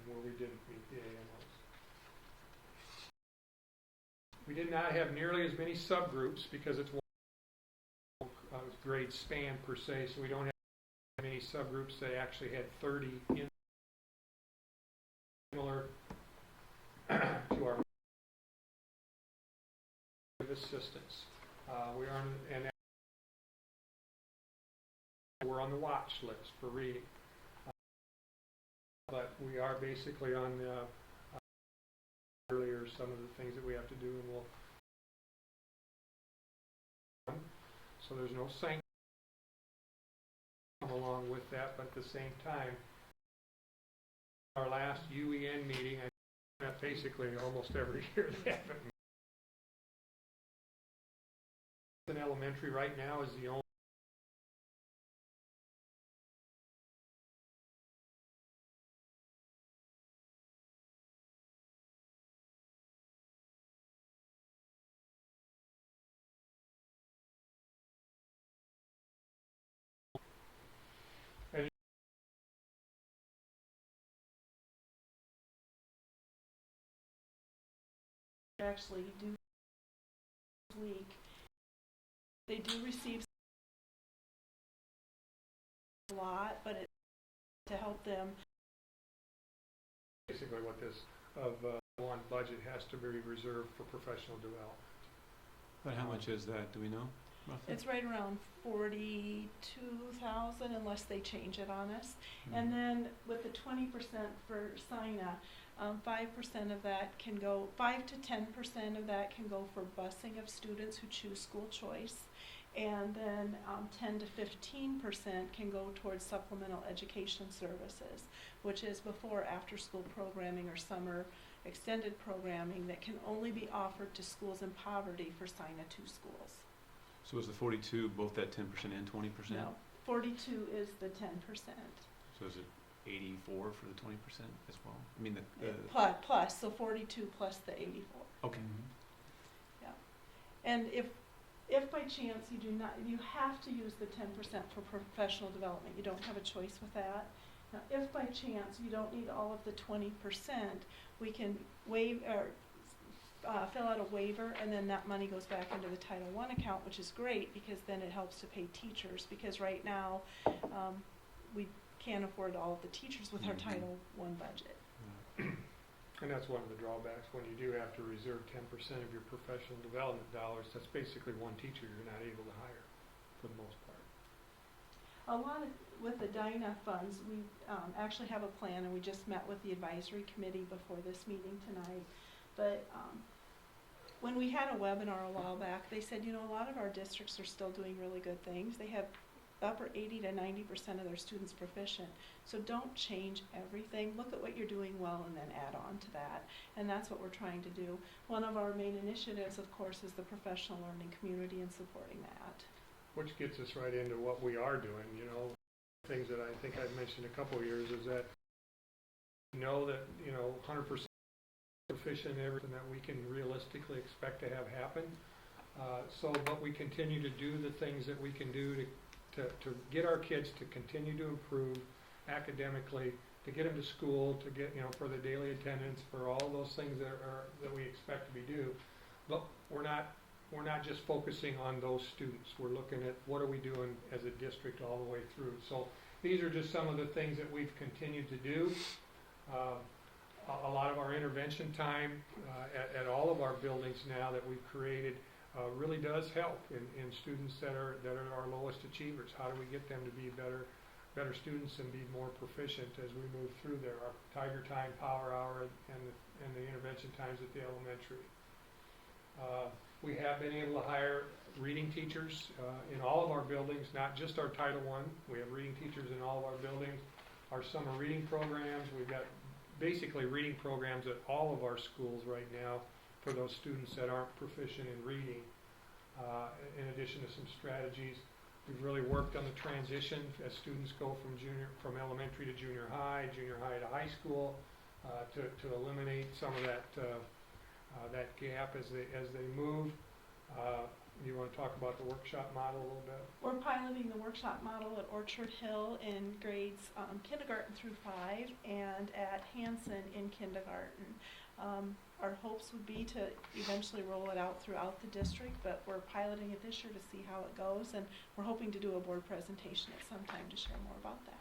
where we didn't meet the AMOs. We did not have nearly as many subgroups because it's one grade span per se, so we don't have many subgroups. They actually had 30 in similar to our assistance. We are we're on the watch list for reading, but we are basically on earlier some of the things that we have to do, and we'll. So there's no sanction come along with that, but at the same time, our last UEN meeting, I basically almost every year they haven't. In elementary right now is the only actually do this week. They do receive a lot, but it's to help them. Basically what this one budget has to be reserved for professional development. But how much is that? Do we know? Roughly? It's right around 42,000 unless they change it on us. And then with the 20% for SINA, 5% of that can go, 5 to 10% of that can go for busing of students who choose school choice. And then 10 to 15% can go towards supplemental education services, which is before after school programming or summer extended programming that can only be offered to schools in poverty for SINA 2 schools. So is the 42 both that 10% and 20%? No, 42 is the 10%. So is it 84 for the 20% as well? I mean Plus, so 42 plus the 84. Okay. Yeah. And if by chance you do not, you have to use the 10% for professional development. You don't have a choice with that. Now, if by chance you don't need all of the 20%, we can waive or fill out a waiver, and then that money goes back into the Title I account, which is great because then it helps to pay teachers. Because right now we can't afford all of the teachers with our Title I budget. And that's one of the drawbacks when you do have to reserve 10% of your professional development dollars. That's basically one teacher you're not able to hire for the most part. A lot of, with the DINA funds, we actually have a plan, and we just met with the advisory committee before this meeting tonight. But when we had a webinar a while back, they said, you know, a lot of our districts are still doing really good things. They have upper 80 to 90% of their students proficient. So don't change everything. Look at what you're doing well and then add on to that. And that's what we're trying to do. One of our main initiatives, of course, is the professional learning community and supporting that. Which gets us right into what we are doing. You know, things that I think I've mentioned a couple of years is that that 100% proficient in everything that we can realistically expect to have happen. But we continue to do the things that we can do to get our kids to continue to improve academically, to get them to school, to get for the daily attendance, for all those things that we expect to be due. But we're not just focusing on those students. We're looking at what are we doing as a district all the way through. So these are just some of the things that we've continued to do. A lot of our intervention time at all of our buildings now that we've created really does help in students that are our lowest achievers. How do we get them to be better students and be more proficient as we move through there? Our Tiger Time, Power Hour, and the intervention times at the elementary. We have been able to hire reading teachers in all of our buildings, not just our Title I. We have reading teachers in all of our buildings. Our summer reading programs, we've got basically reading programs at all of our schools right now for those students that aren't proficient in reading. In addition to some strategies, we've really worked on the transition as students go from elementary to junior high to high school, to eliminate some of that gap as they move. you want to talk about the workshop model a little bit? We're piloting the workshop model at Orchard Hill in grades kindergarten through 5 and at Hanson in kindergarten. Our hopes would be to eventually roll it out throughout the district, but we're piloting it this year to see how it goes, and we're hoping to do a board presentation at some time to share more about that.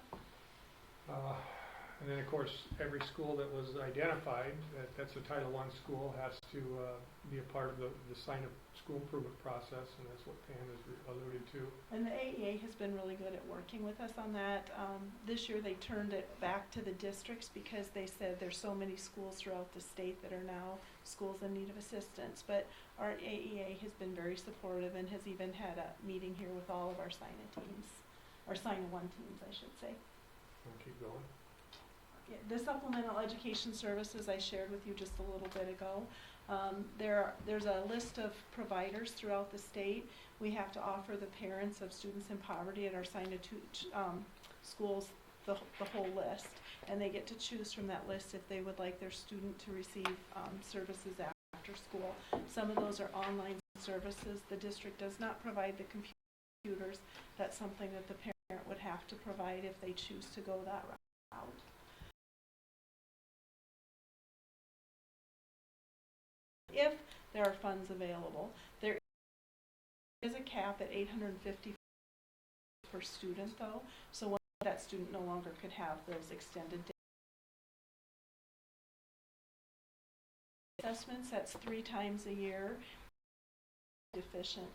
And then, of course, every school that was identified, that's a Title I school, has to be a part of the sign up school improvement process, and that's what Pam has alluded to. And the AEA has been really good at working with us on that. This year they turned it back to the districts because they said there's so many schools throughout the state that are now schools in need of assistance. But our AEA has been very supportive and has even had a meeting here with all of our SINA teams, or SINA 1 teams, I should say. Want to keep going? Yeah, the supplemental education services I shared with you just a little bit ago. There's a list of providers throughout the state. We have to offer the parents of students in poverty at our SINA 2 schools the whole list, and they get to choose from that list if they would like their student to receive services after school. Some of those are online services. The district does not provide the computers. That's something that the parent would have to provide if they choose to go that route. If there are funds available, there is a cap at $850 per student, though, so that student no longer could have those extended assessments. That's 3 times a year. Deficient.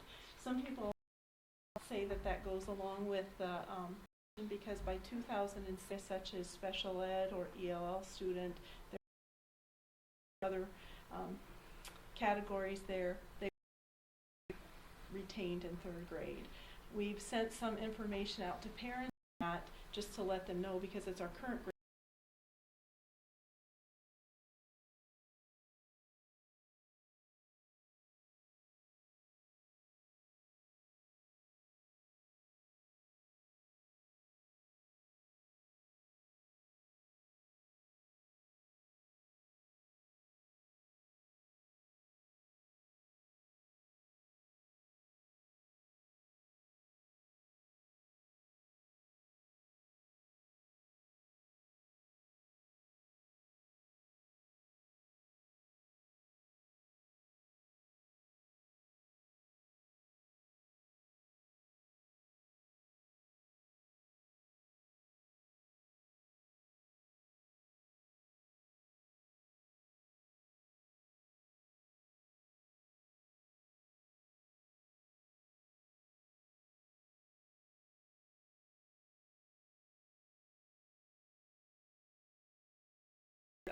Some people say that goes along with the because by 2006, such as special ed or ELL student, there are other categories there they retained in 3rd grade. We've sent some information out to parents just to let them know because it's our current grade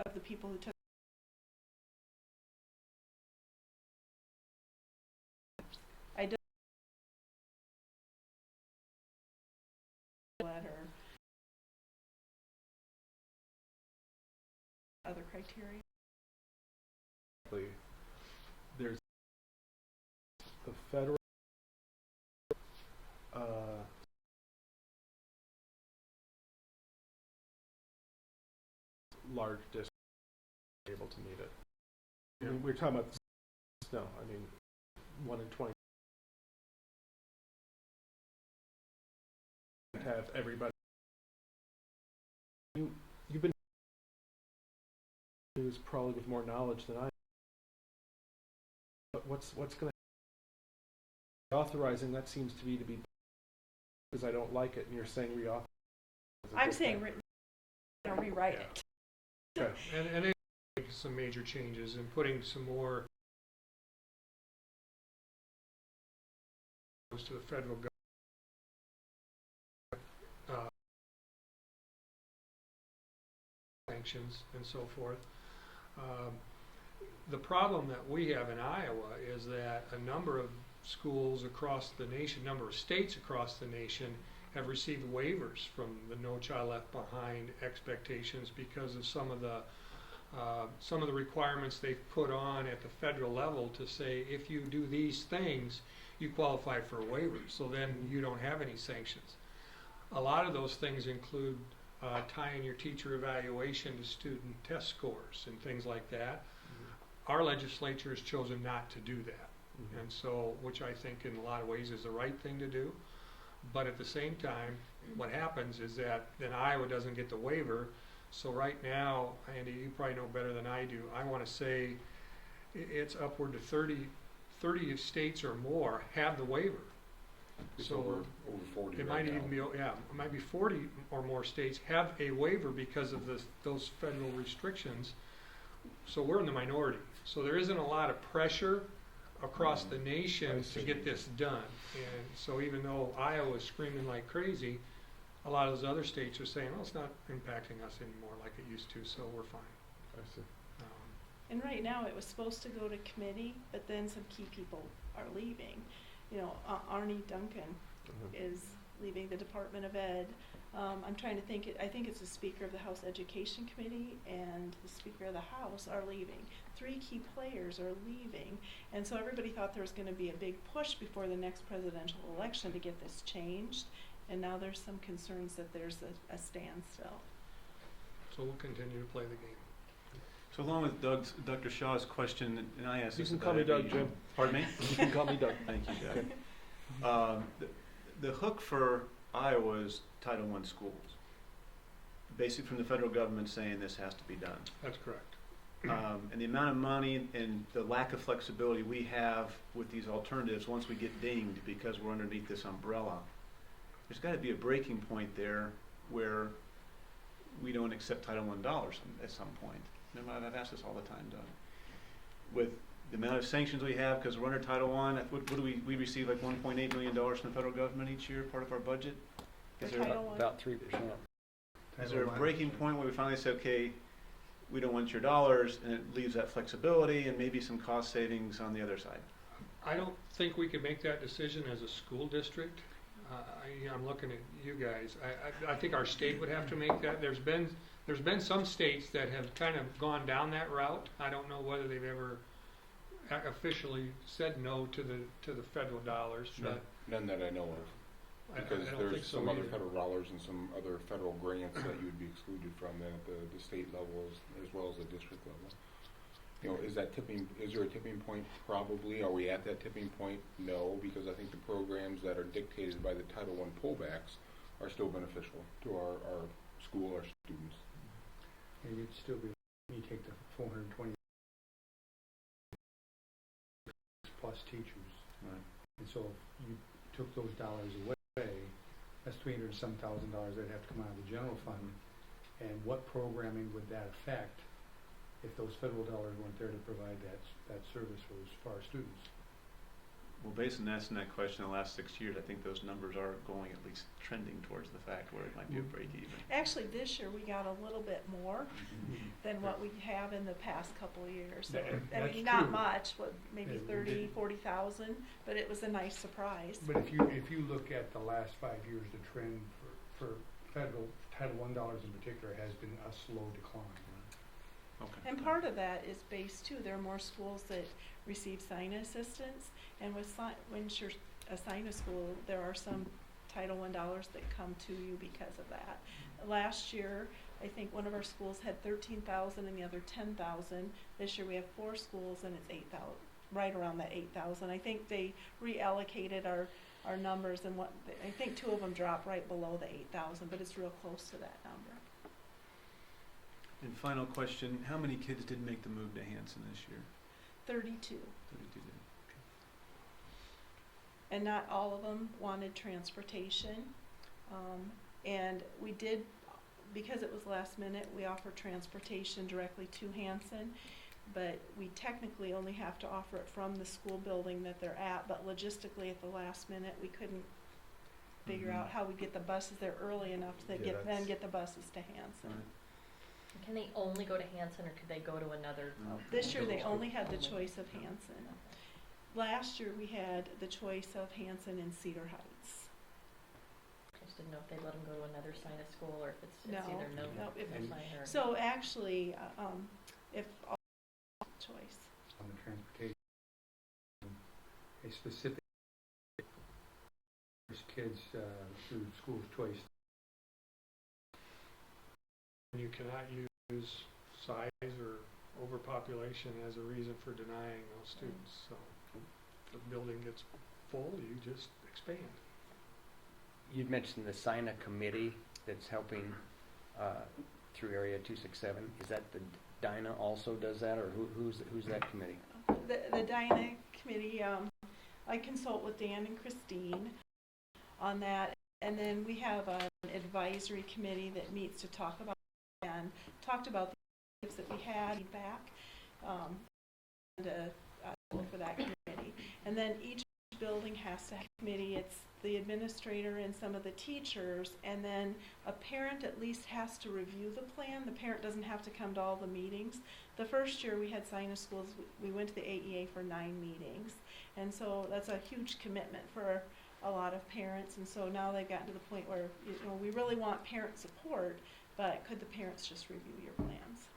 of the people who took I don't letter other criteria. There's the federal large district able to meet it. I mean, we're talking about no. I mean, 1 in 20 have everybody. You've been news probably with more knowledge than I. But what's going to authorizing that seems to be because I don't like it, and you're saying reauthorize. I'm saying rewrite yeah. it. Okay. And it makes some major changes and putting some more to the federal government. Sanctions and so forth. The problem that we have in Iowa is that a number of schools across the nation, number of states across the nation have received waivers from the No Child Left Behind expectations because of some of the requirements they've put on at the federal level to say if you do these things, you qualify for a waiver. So then you don't have any sanctions. A lot of those things include tying your teacher evaluation to student test scores and things like that. Our legislature has chosen not to do that. Mhm. And so, which I think in a lot of ways is the right thing to do. But at the same time, what happens is that then Iowa doesn't get the waiver. So right now, Andy, you probably know better than I do, I want to say it's upward to 30 states or more have the waiver. It's So over 40 it right might now. even be, yeah, it might be 40 or more states have a waiver because of those federal restrictions. So we're in the minority. So there isn't a lot of pressure across the I nation to see. get this done. And so even though Iowa's screaming like crazy, a lot of those other states are saying, well, it's not impacting us anymore like it used to, so we're fine. I see. And right now, it was supposed to go to committee, but then some key people are leaving. You know, Arnie Duncan Mhm. is leaving the Department of Ed. I'm trying to think, I think it's the Speaker of the House Education Committee and the Speaker of the House are leaving. 3 key players are leaving. And so everybody thought there was gonna be a big push before the next presidential election to get this changed. And now there's some concerns that there's a standstill. So we'll continue to play the game. So along with Dr. Shaw's question, and I asked You this can about call me every- Doug, Jim. Pardon me? You can call me Doug. Thank you, Doug. Okay. The hook for Iowa is Title I schools. Basic from the federal government saying this has to be done. That's correct. And the amount of money and the lack of flexibility we have with these alternatives once we get dinged because we're underneath this umbrella, there's got to be a breaking point there where we don't accept Title I dollars at some point. I've asked this all the time, Doug. With the amount of sanctions we have because we're under Title I, what do we receive like $1.8 million from the federal government each year, part of our budget? Is For there, Title I. About 3%. is there a breaking point where we finally say, okay, we don't want your dollars, and it leaves that flexibility and maybe some cost savings on the other side? I don't think we could make that decision as a school district. I'm looking at you guys. I think our state would have to make that. There's been some states that have kind of gone down that route. I don't know whether they've ever officially said no to the federal dollars, Sure. but None that I know of, I because don't think there's so some other either. federal dollars and some other federal grants that you would be excluded from then at the state level as well as the district level. You know, is there a tipping point? Probably. Are we at that tipping point? No, because I think the programs that are dictated by the Title I pullbacks are still beneficial to our school, our students. And you'd still be, you take the 420 plus teachers, Right. and so if you took those dollars away, that's $300,000 that'd have to come out of the general fund. And what programming would that affect if those federal dollars weren't there to provide that service for our students? Well, based on asking that question in the last 6 years, I think those numbers are going at least trending towards the fact where it might be a break even. Actually, this year we got a little bit more than what we have in the past couple of years. So, I That's mean, not true. much, what, maybe Yeah, we 30, did. 40,000, but it was a nice surprise. But if you look at the last 5 years, the trend for federal Title I dollars in particular has been a slow decline. Okay. And part of that is based too, there are more schools that receive sign assistance, and when you're a sign school, there are some Title I dollars that come to you because of that. Last year, I think one of our schools had 13,000 and the other 10,000. This year we have 4 schools and it's 8,000, right around that 8,000. I think they reallocated our numbers, and I think 2 of them dropped right below the 8,000, but it's real close to that number. And final question, how many kids did make the move to Hanson this year? 32. 32 did. And not all of them wanted transportation. And we did, because it was last minute, we offered transportation directly to Hanson, but we technically only have to offer it from the school building that they're at, but logistically at the last minute, we couldn't figure out how we get the buses there early enough to Yeah, then get the buses to Hanson. Right. Can they only go to Hanson, or could they go to another? No. This year, they only had the choice of Hanson. Last year, we had the choice of Hanson and Cedar Heights. I just didn't know if they'd let them go to another Sinus school, or if it's No, either no, no, if- no sign or. So actually, if all choice. On the transportation, a specific kids through school choice. You cannot use size or overpopulation as a reason for denying those students, so. the building gets full, you just expand. You'd mentioned the SINA committee that's helping through Area 267. Is that the DINA also does that, or who's that committee? The DINA committee, I consult with Dan and Christine on that, and then we have an advisory committee that meets to talked about the things that we had feedback, and for that committee. And then each building has to have a committee. It's the administrator and some of the teachers, and then a parent at least has to review the plan. The parent doesn't have to come to all the meetings. The first year we had SINA schools, we went to the AEA for 9 meetings, and so that's a huge commitment for a lot of parents. And so now they've gotten to the point where we really want parent support, but could the parents just review your plans?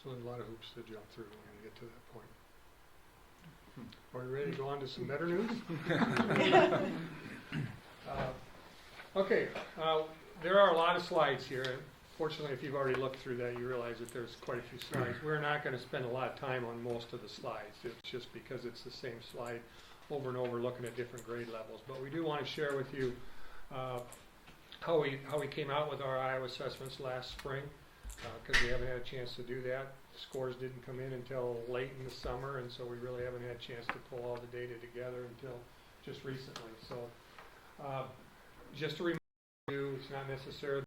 So there's a lot of hoops to jump through when you get to that point. Are we ready to go on to some better news? Okay, there are a lot of slides here. Fortunately, if you've already looked through that, you realize that there's quite a few slides. We're not going to spend a lot of time on most of the slides. It's just because it's the same slide over and over, looking at different grade levels. But we do want to share with you how we came out with our Iowa assessments last spring, because we haven't had a chance to do that. Scores didn't come in until late in the summer, and so we really haven't had a chance to pull all the data together until just recently. So just to remind you, it's not necessarily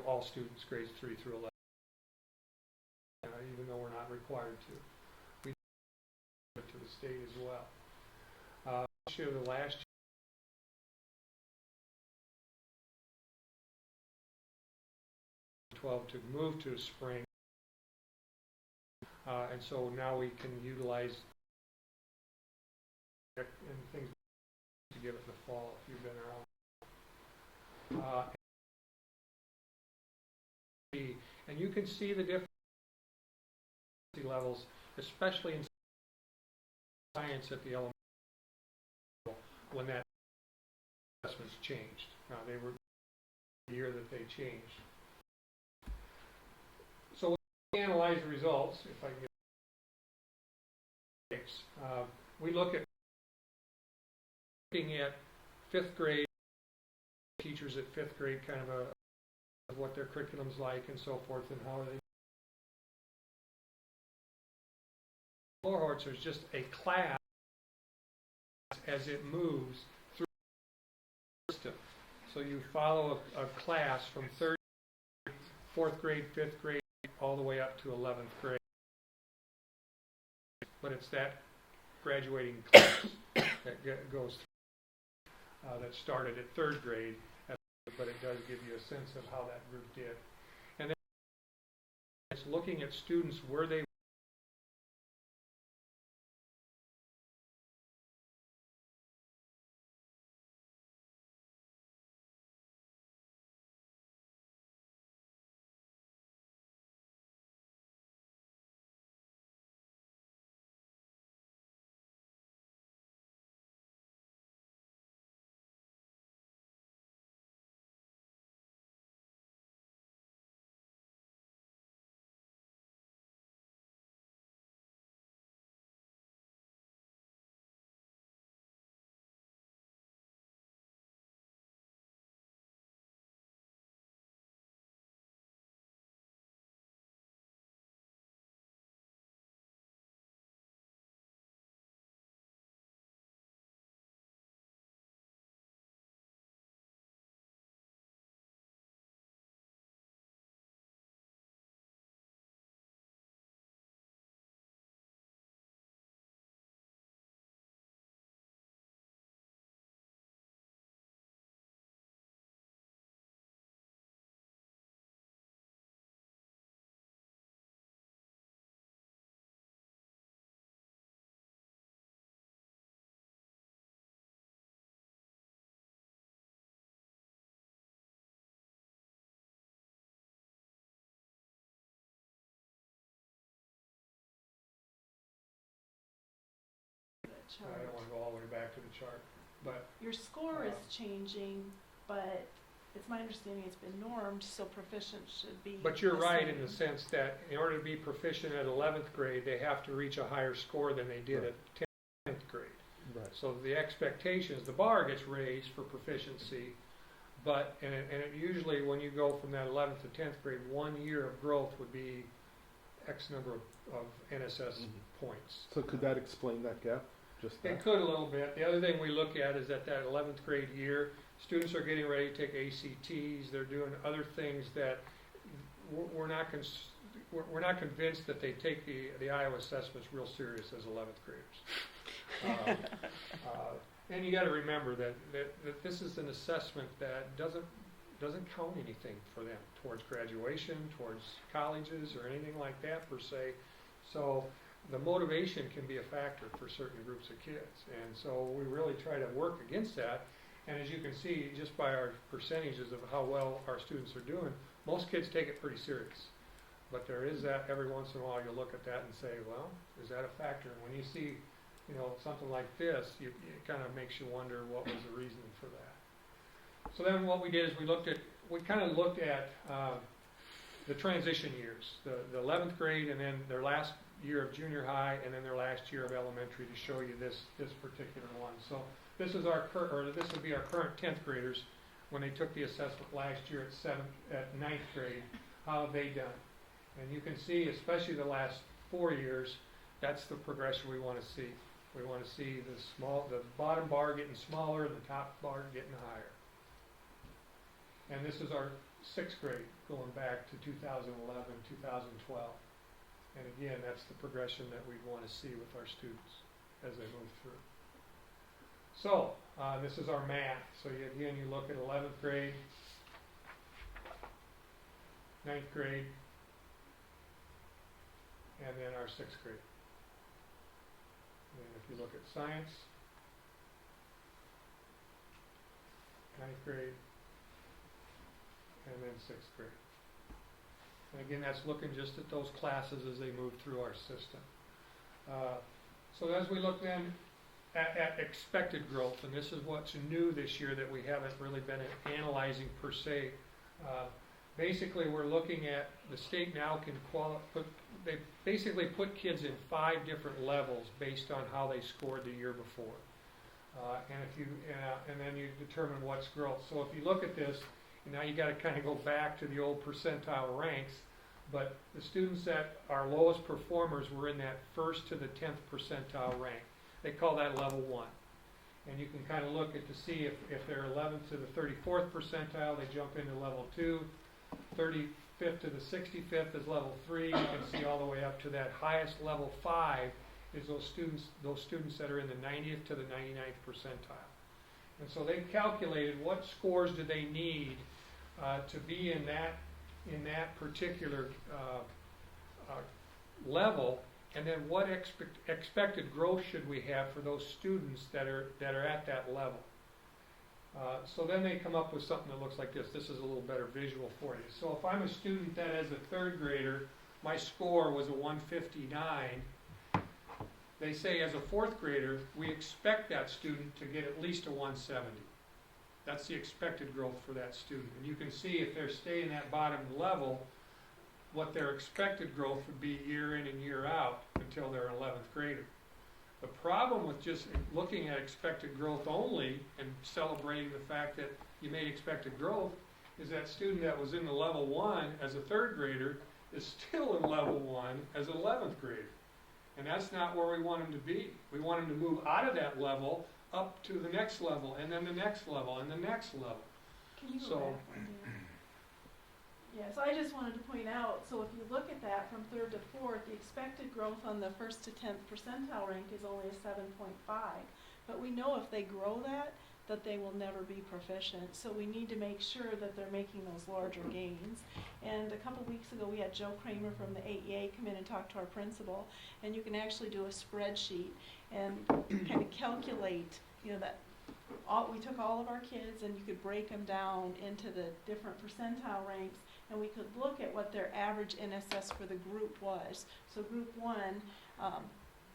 all students grades 3 through 11, even though we're not required to. We do it to the state as well. I'll show the last year. 12 to move to spring, and so now we can utilize and things to give it in the fall if you've been around. And you can see the different levels, especially in science at the elementary level, when that assessments changed. They were the year that they changed. So we analyze the results. If I can get we look at looking at 5th grade teachers at 5th grade, kind of what their curriculum's like and so forth, and how are they. Cohorts is just a class as it moves through the system. So you follow a class from 3rd, 4th grade, 5th grade, all the way up to 11th grade. But it's that graduating class that goes through, that started at 3rd grade, but it does give you a sense of how that group did. And then it's looking at students where they I don't want to go all the way back to the chart, but Your score is changing, but it's my understanding it's been normed, so proficient should be. But you're the right in same. the sense that in order to be proficient at 11th grade, they have to reach a higher score than they did Right. at 10th grade. Right. So the expectations, the bar gets raised for proficiency, but, and it usually, when you go from that 11th to 10th grade, 1 year of growth would be X number of NSS points. So could that explain that gap? Just that? It could a little bit. The other thing we look at is that 11th grade year, students are getting ready to take ACTs, they're doing other things that we're not convinced that they take the Iowa assessments real serious as 11th graders. And you got to remember that this is an assessment that doesn't count anything for them towards graduation, towards colleges, or anything like that per se. So the motivation can be a factor for certain groups of kids, and so we really try to work against that. And as you can see, just by our percentages of how well our students are doing, most kids take it pretty serious. But there is that every once in a while you look at that and say, well, is that a factor? And when you see, something like this, it kind of makes you wonder what was the reasoning for that. So then what we did is we kind of looked at the transition years, the 11th grade, and then their last year of junior high, and then their last year of elementary, to show you this particular one. So this is this would be our current 10th graders when they took the assessment last year at 9th grade. How have they done? And you can see, especially the last 4 years, that's the progression we want to see. We want to see the bottom bar getting smaller and the top bar getting higher. And this is our 6th grade going back to 2011, 2012. And again, that's the progression that we'd want to see with our students as they move through. So, this is our math. So again, you look at 11th grade, 9th grade, and then our 6th grade. And if you look at science, 9th grade, and then 6th grade. And again, that's looking just at those classes as they move through our system. So as we look then at expected growth, and this is what's new this year that we haven't really been analyzing per se. Basically, we're looking at, the state now can they basically put kids in 5 different levels based on how they scored the year before. And then you determine what's growth. So if you look at this, now you got to kind of go back to the old percentile ranks, but the students that are lowest performers were in that 1st to the 10th percentile rank. They call that level 1. And you can kind of look at to see if they're 11th to the 34th percentile, they jump into level 2. 35th to the 65th is level 3. You can see all the way up to that highest level 5 is those students that are in the 90th to the 99th percentile. And so they calculated what scores do they need to be in that particular level, and then what expected growth should we have for those students that are at that level. So then they come up with something that looks like this. This is a little better visual for you. So if I'm a student that as a 3rd grader, my score was a 159, they say as a 4th grader, we expect that student to get at least a 170. That's the expected growth for that student. And you can see if they're staying that bottom level, what their expected growth would be year in and year out until they're an 11th grader. The problem with just looking at expected growth only and celebrating the fact that you made expected growth is that student that was in the level 1 as a 3rd grader is still in level 1 as an 11th grader. And that's not where we want them to be. We want them to move out of that level up to the next level, and then the next level, and the next level. Can you go So- back one, Dan? Yeah, so I just wanted to point out, so if you look at that from 3rd to 4th, the expected growth on the 1st to 10th percentile rank is only a 7.5. But we know if they grow that they will never be proficient. So we need to make sure that they're making those larger gains. And a couple weeks ago, we had Joe Kramer from the AEA come in and talk to our principal. And you can actually do a spreadsheet and kind of calculate, that we took all of our kids and you could break them down into the different percentile ranks, and we could look at what their average NSS for the group was. So group 1,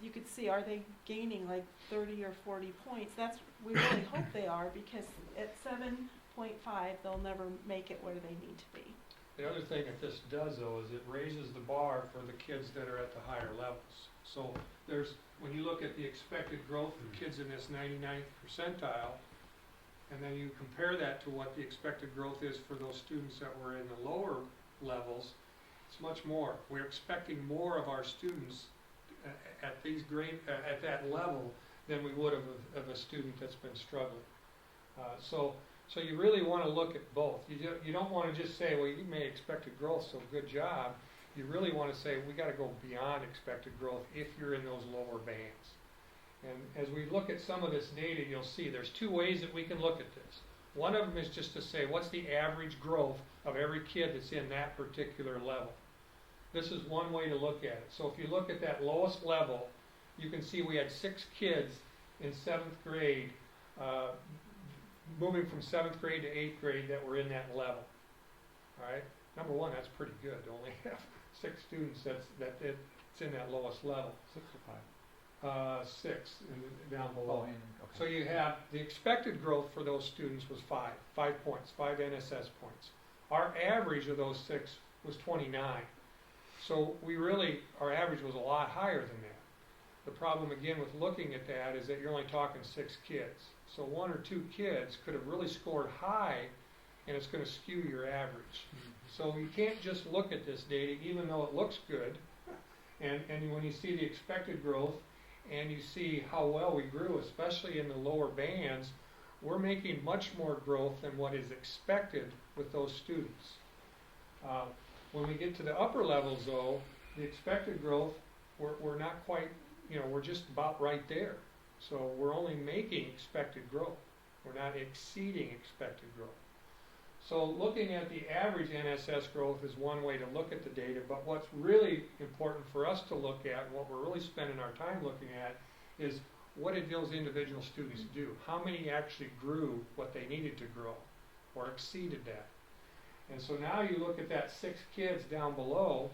you could see, are they gaining like 30 or 40 points? We really hope they are, because at 0.5, they'll never make it where they need to be. The other thing that this does, though, is it raises the bar for the kids that are at the higher levels. So when you look at the expected growth of kids in this 99th percentile, and then you compare that to what the expected growth is for those students that were in the lower levels, it's much more. We're expecting more of our students at at that level than we would of a student that's been struggling. So you really want to look at both. You don't want to just say, well, you made expected growth, so good job. You really want to say, we got to go beyond expected growth if you're in those lower bands. And as we look at some of this data, you'll see there's two ways that we can look at this. One of them is just to say, what's the average growth of every kid that's in that particular level? This is one way to look at it. So if you look at that lowest level, you can see we had 6 kids in 7th grade, moving from 7th grade to 8th grade that were in that level. All right? Number one, that's pretty good to only have 6 students that's in that lowest level. 6 or 5? 6 down below. Okay. So you have the expected growth for those students was 5 points, 5 NSS points. Our average of those 6 was 29. So our average was a lot higher than that. The problem again with looking at that is that you're only talking 6 kids. So 1 or 2 kids could have really scored high, and it's going to skew your average. So you can't just look at this data, even though it looks good, and when you see the expected growth, and you see how well we grew, especially in the lower bands, we're making much more growth than what is expected with those students. When we get to the upper levels, though, the expected growth, we're not quite, we're just about right there. So we're only making expected growth. We're not exceeding expected growth. So looking at the average NSS growth is one way to look at the data, but what's really important for us to look at, and what we're really spending our time looking at, is what did those individual students do? How many actually grew what they needed to grow or exceeded that? And so now you look at that 6 kids down below,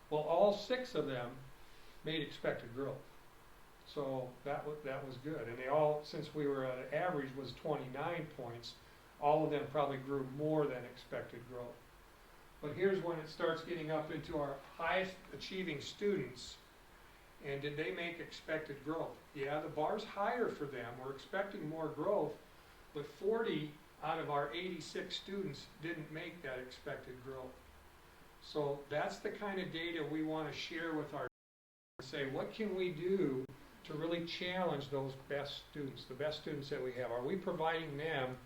well, all 6 of them made expected growth. So that was good. And they all, since we were at an average was 29 points, all of them probably grew more than expected growth. But here's when it starts getting up into our highest achieving students. And did they make expected growth? Yeah, the bar's higher for them. We're expecting more growth, but 40 out of our 86 students didn't make that expected growth. So that's the kind of data we want to share with our say, what can we do to really challenge those best students, the best students that we have? Are we providing them?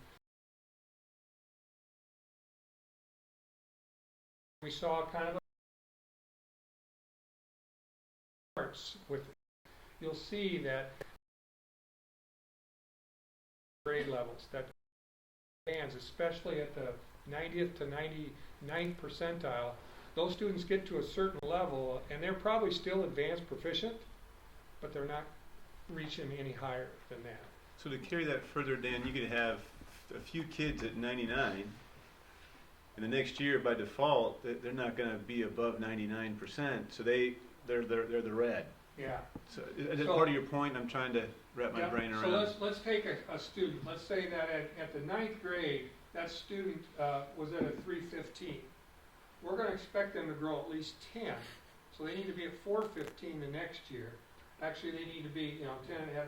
We saw kind of charts with, you'll see that grade levels, that bands, especially at the 90th to 99th percentile, those students get to a certain level and they're probably still advanced proficient, but they're not reaching any higher than that. So to carry that further, Dan, you could have a few kids at 99, and the next year, by default, they're not going to be above 99%. So they're the red. Yeah. So is that part of your point? I'm trying to wrap my brain around. So let's take a student. Let's say that at the 9th grade, that student was at a 315. We're going to expect them to grow at least 10. So they need to be at 415 the next year. Actually, they need to be 10 and a half.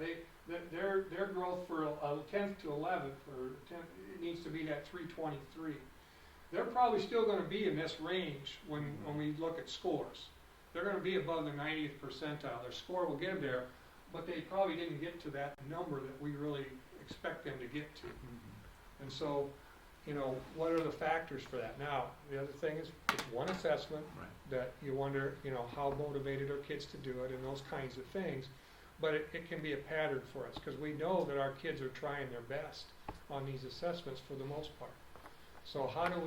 Their growth for 10th to 11th, or 10th, it needs to be that 323. They're probably still going to be in this range when we look at scores. They're going to be above the 90th percentile. Their score will get them there, but they probably didn't get to that number that we really expect them to get to. And so, what are the factors for that? Now, the other thing is it's one assessment that you wonder, how motivated are kids to do it and those kinds of things. But it can be a pattern for us because we know that our kids are trying their best on these assessments for the most part. So how do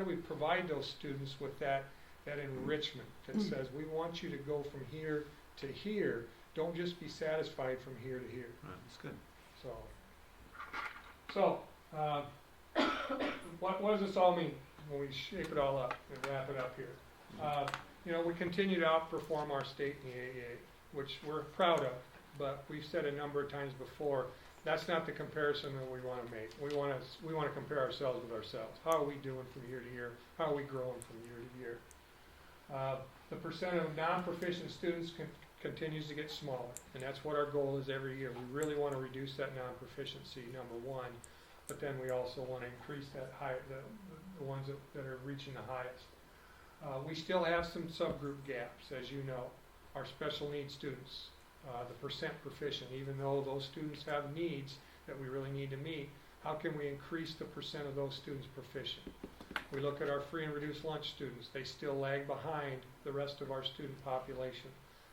we provide those students with that enrichment that says we want you to go from here to here? Don't just be satisfied from here to here. Right, that's good. So what does this all mean when we shape it all up and wrap it up here? We continue to outperform our state in the AAA, which we're proud of, but we've said a number of times before, That's not the comparison that we want to make. We want to compare ourselves with ourselves. How are we doing from year to year? How are we growing from year to year? The percent of non-proficient students continues to get smaller, and that's what our goal is every year. We really want to reduce that non-proficiency, number one, but then we also want to increase that the ones that are reaching the highest. We still have some subgroup gaps, as you know. Our special needs students, the percent proficient, even though those students have needs that we really need to meet, how can we increase the percent of those students proficient? We look at our free and reduced lunch students. They still lag behind the rest of our student population.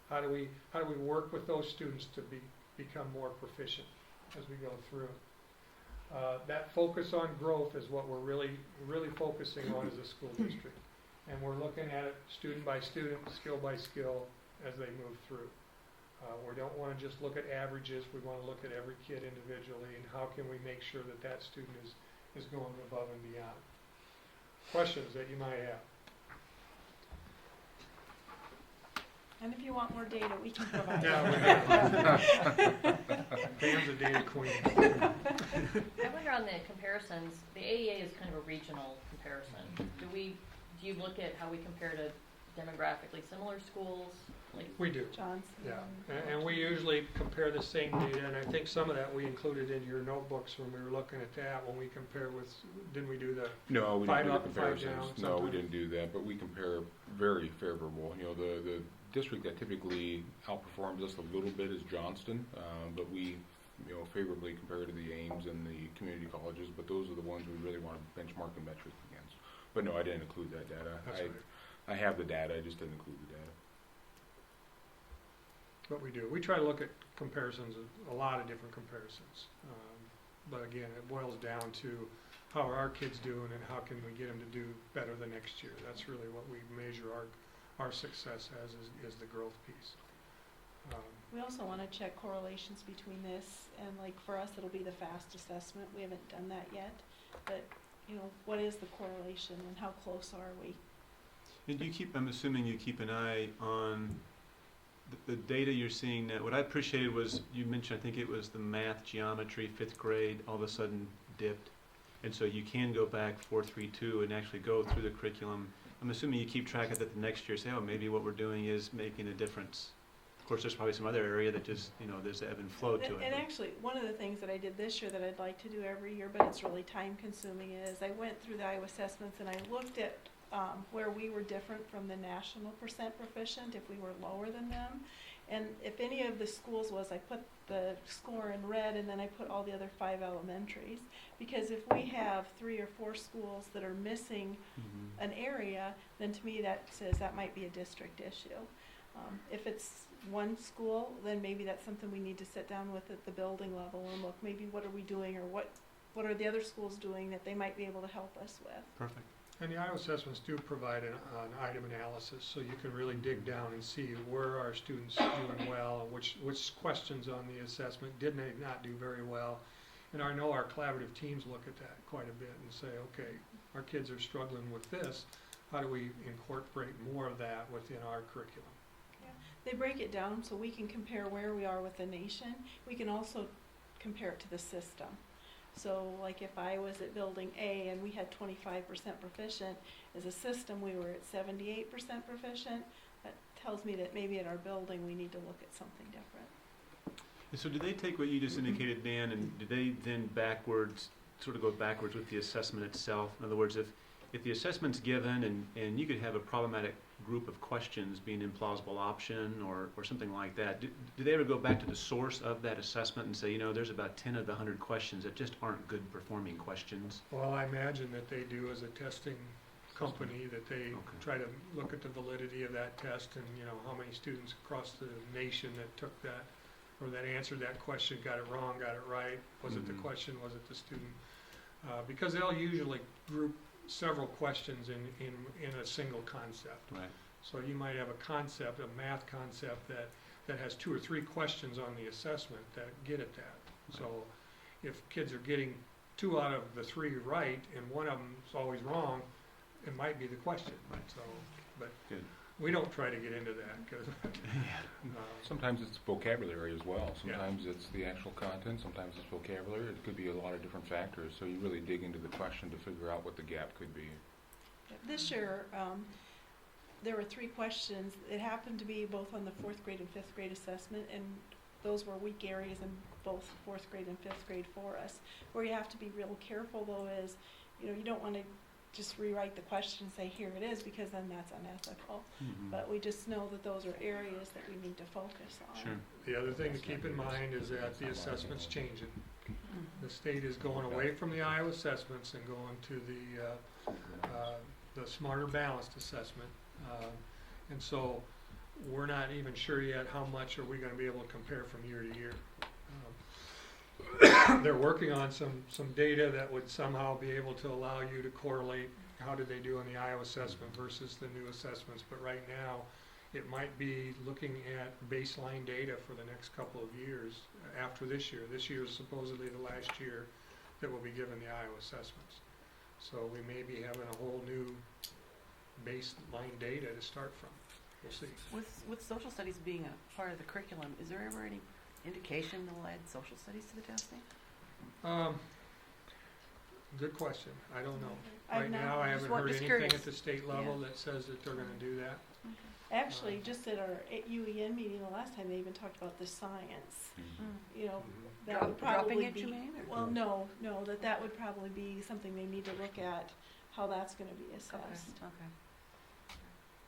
How do we work with those students to become more proficient as we go through? That focus on growth is what we're really focusing on as a school district. And we're looking at it student by student, skill by skill as they move through. We don't want to just look at averages. We want to look at every kid individually and how can we make sure that that student is going above and beyond. Questions that you might have? And if you want more data, we can provide Yeah, it. Pam's a data queen. I wonder on the comparisons, the AEA is kind of a regional comparison. Do you look at how we compare to demographically similar schools? Like We do. Johnson. Yeah, and we usually compare the same data, and I think some of that we included in your notebooks when we were looking at that, when we compare with, didn't we do the, No, we Five didn't do up, the five comparisons. down, No, we sometimes. didn't do that, but we compare very favorable. You know, the district that typically outperforms us a little bit is Johnston, but we, you know, favorably compare to the Ames and the community colleges, but those are the ones we really want to benchmark the metric against. But no, I didn't include that data. that's right. I have the data, I just didn't include the data. What we do. We try to look at comparisons, a lot of different comparisons. But again, it boils down to how are our kids doing and how can we get them to do better the next year. That's really what we measure our success as is the growth piece. We also want to check correlations between this and, like, for us it'll be the FAST assessment. We haven't done that yet, but you know, what is the correlation and how close are we? And I'm assuming you keep an eye on the data you're seeing now. What I appreciated was you mentioned, I think it was the math, geometry, 5th grade, all of a sudden dipped. And so you can go back 4-3-2 and actually go through the curriculum. I'm assuming you keep track of that the next year, say, oh, maybe what we're doing is making a difference. Of course, there's probably some other area that just, you know, there's ebb and flow to it. And actually, one of the things that I did this year that I'd like to do every year, but it's really time consuming, is I went through the Iowa assessments and I looked at where we were different from the national percent proficient, if we were lower than them. And if any of the schools was, I put the score in red and then I put all the other 5 elementaries. Because if we have 3 or 4 schools that are missing Mhm. an area, then to me that says that might be a district issue. If it's one school, then maybe that's something we need to sit down with at the building level and look, maybe what are we doing, or what are the other schools doing that they might be able to help us with. Perfect. And the Iowa assessments do provide an item analysis, so you can really dig down and see where our students doing well, and which questions on the assessment did they not do very well. And I know our collaborative teams look at that quite a bit and say, okay, our kids are struggling with this. How do we incorporate more of that within our curriculum? They break it down so we can compare where we are with the nation. We can also compare it to the system. So like if I was at building A and we had 25% proficient, as a system we were at 78% proficient, that tells me that maybe at our building we need to look at something different. And so do they take what you just indicated, Dan, and do they then sort of go backwards with the assessment itself? In other words, if the assessment's given and you could have a problematic group of questions being an implausible option or something like that, do they ever go back to the source of that assessment and say, you know, there's about 10 of the 100 questions that just aren't good performing questions? Well, I imagine that they do as a testing company, that they try to look at the validity of that test and, you know, how many students across the nation that took that or that answered that question got it wrong, got it right. Was it the question? Was it the student? Because they'll usually group several questions in a single concept. Right. So you might have a concept, a math concept that has 2 or 3 questions on the assessment that get at that. Right. So if kids are getting 2 out of the 3 right and one of them's always wrong, it might be the question. Right. So, but Good. we don't try to get into that, because, Sometimes it's vocabulary as well. Yeah. Sometimes it's the actual content, sometimes it's vocabulary. It could be a lot of different factors, so you really dig into the question to figure out what the gap could be. This year, there were 3 questions. It happened to be both on the 4th grade and 5th grade assessment, and those were weak areas in both 4th grade and 5th grade for us. Where you have to be real careful, though, is, you know, you don't want to just rewrite the question and say, here it is, because then that's unethical. But we just know that those are areas that we need to focus on. Sure. the other thing to keep in mind is that the assessment's changing. The state is going away from the Iowa assessments and going to the Smarter Balanced assessment. And so we're not even sure yet how much are we going to be able to compare from year to year. They're working on some data that would somehow be able to allow you to correlate how did they do on the Iowa assessment versus the new assessments. But right now, it might be looking at baseline data for the next couple of years after this year. This year is supposedly the last year that we'll be given the Iowa assessments. So we may be having a whole new baseline data to start from. We'll see. With social studies being a part of the curriculum, is there ever any indication they'll add social studies to the testing? Good question. I don't know. I've Right not- now, I haven't heard just anything curious. at the state level that says that they're gonna do that. Actually, just at our UEN meeting the last time, they even talked about the science. You know, that would probably Dropping it, be. you mean? or- Well, no, that would probably be something they need to look at, how that's gonna be assessed. Okay.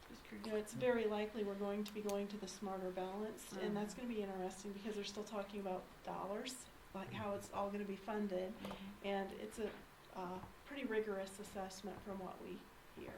Just You know, curious. it's very likely we're going to be going to the Smarter Balance, and that's gonna be interesting, because they're still talking about dollars, like how it's all gonna be funded, and it's a pretty rigorous assessment from what we hear.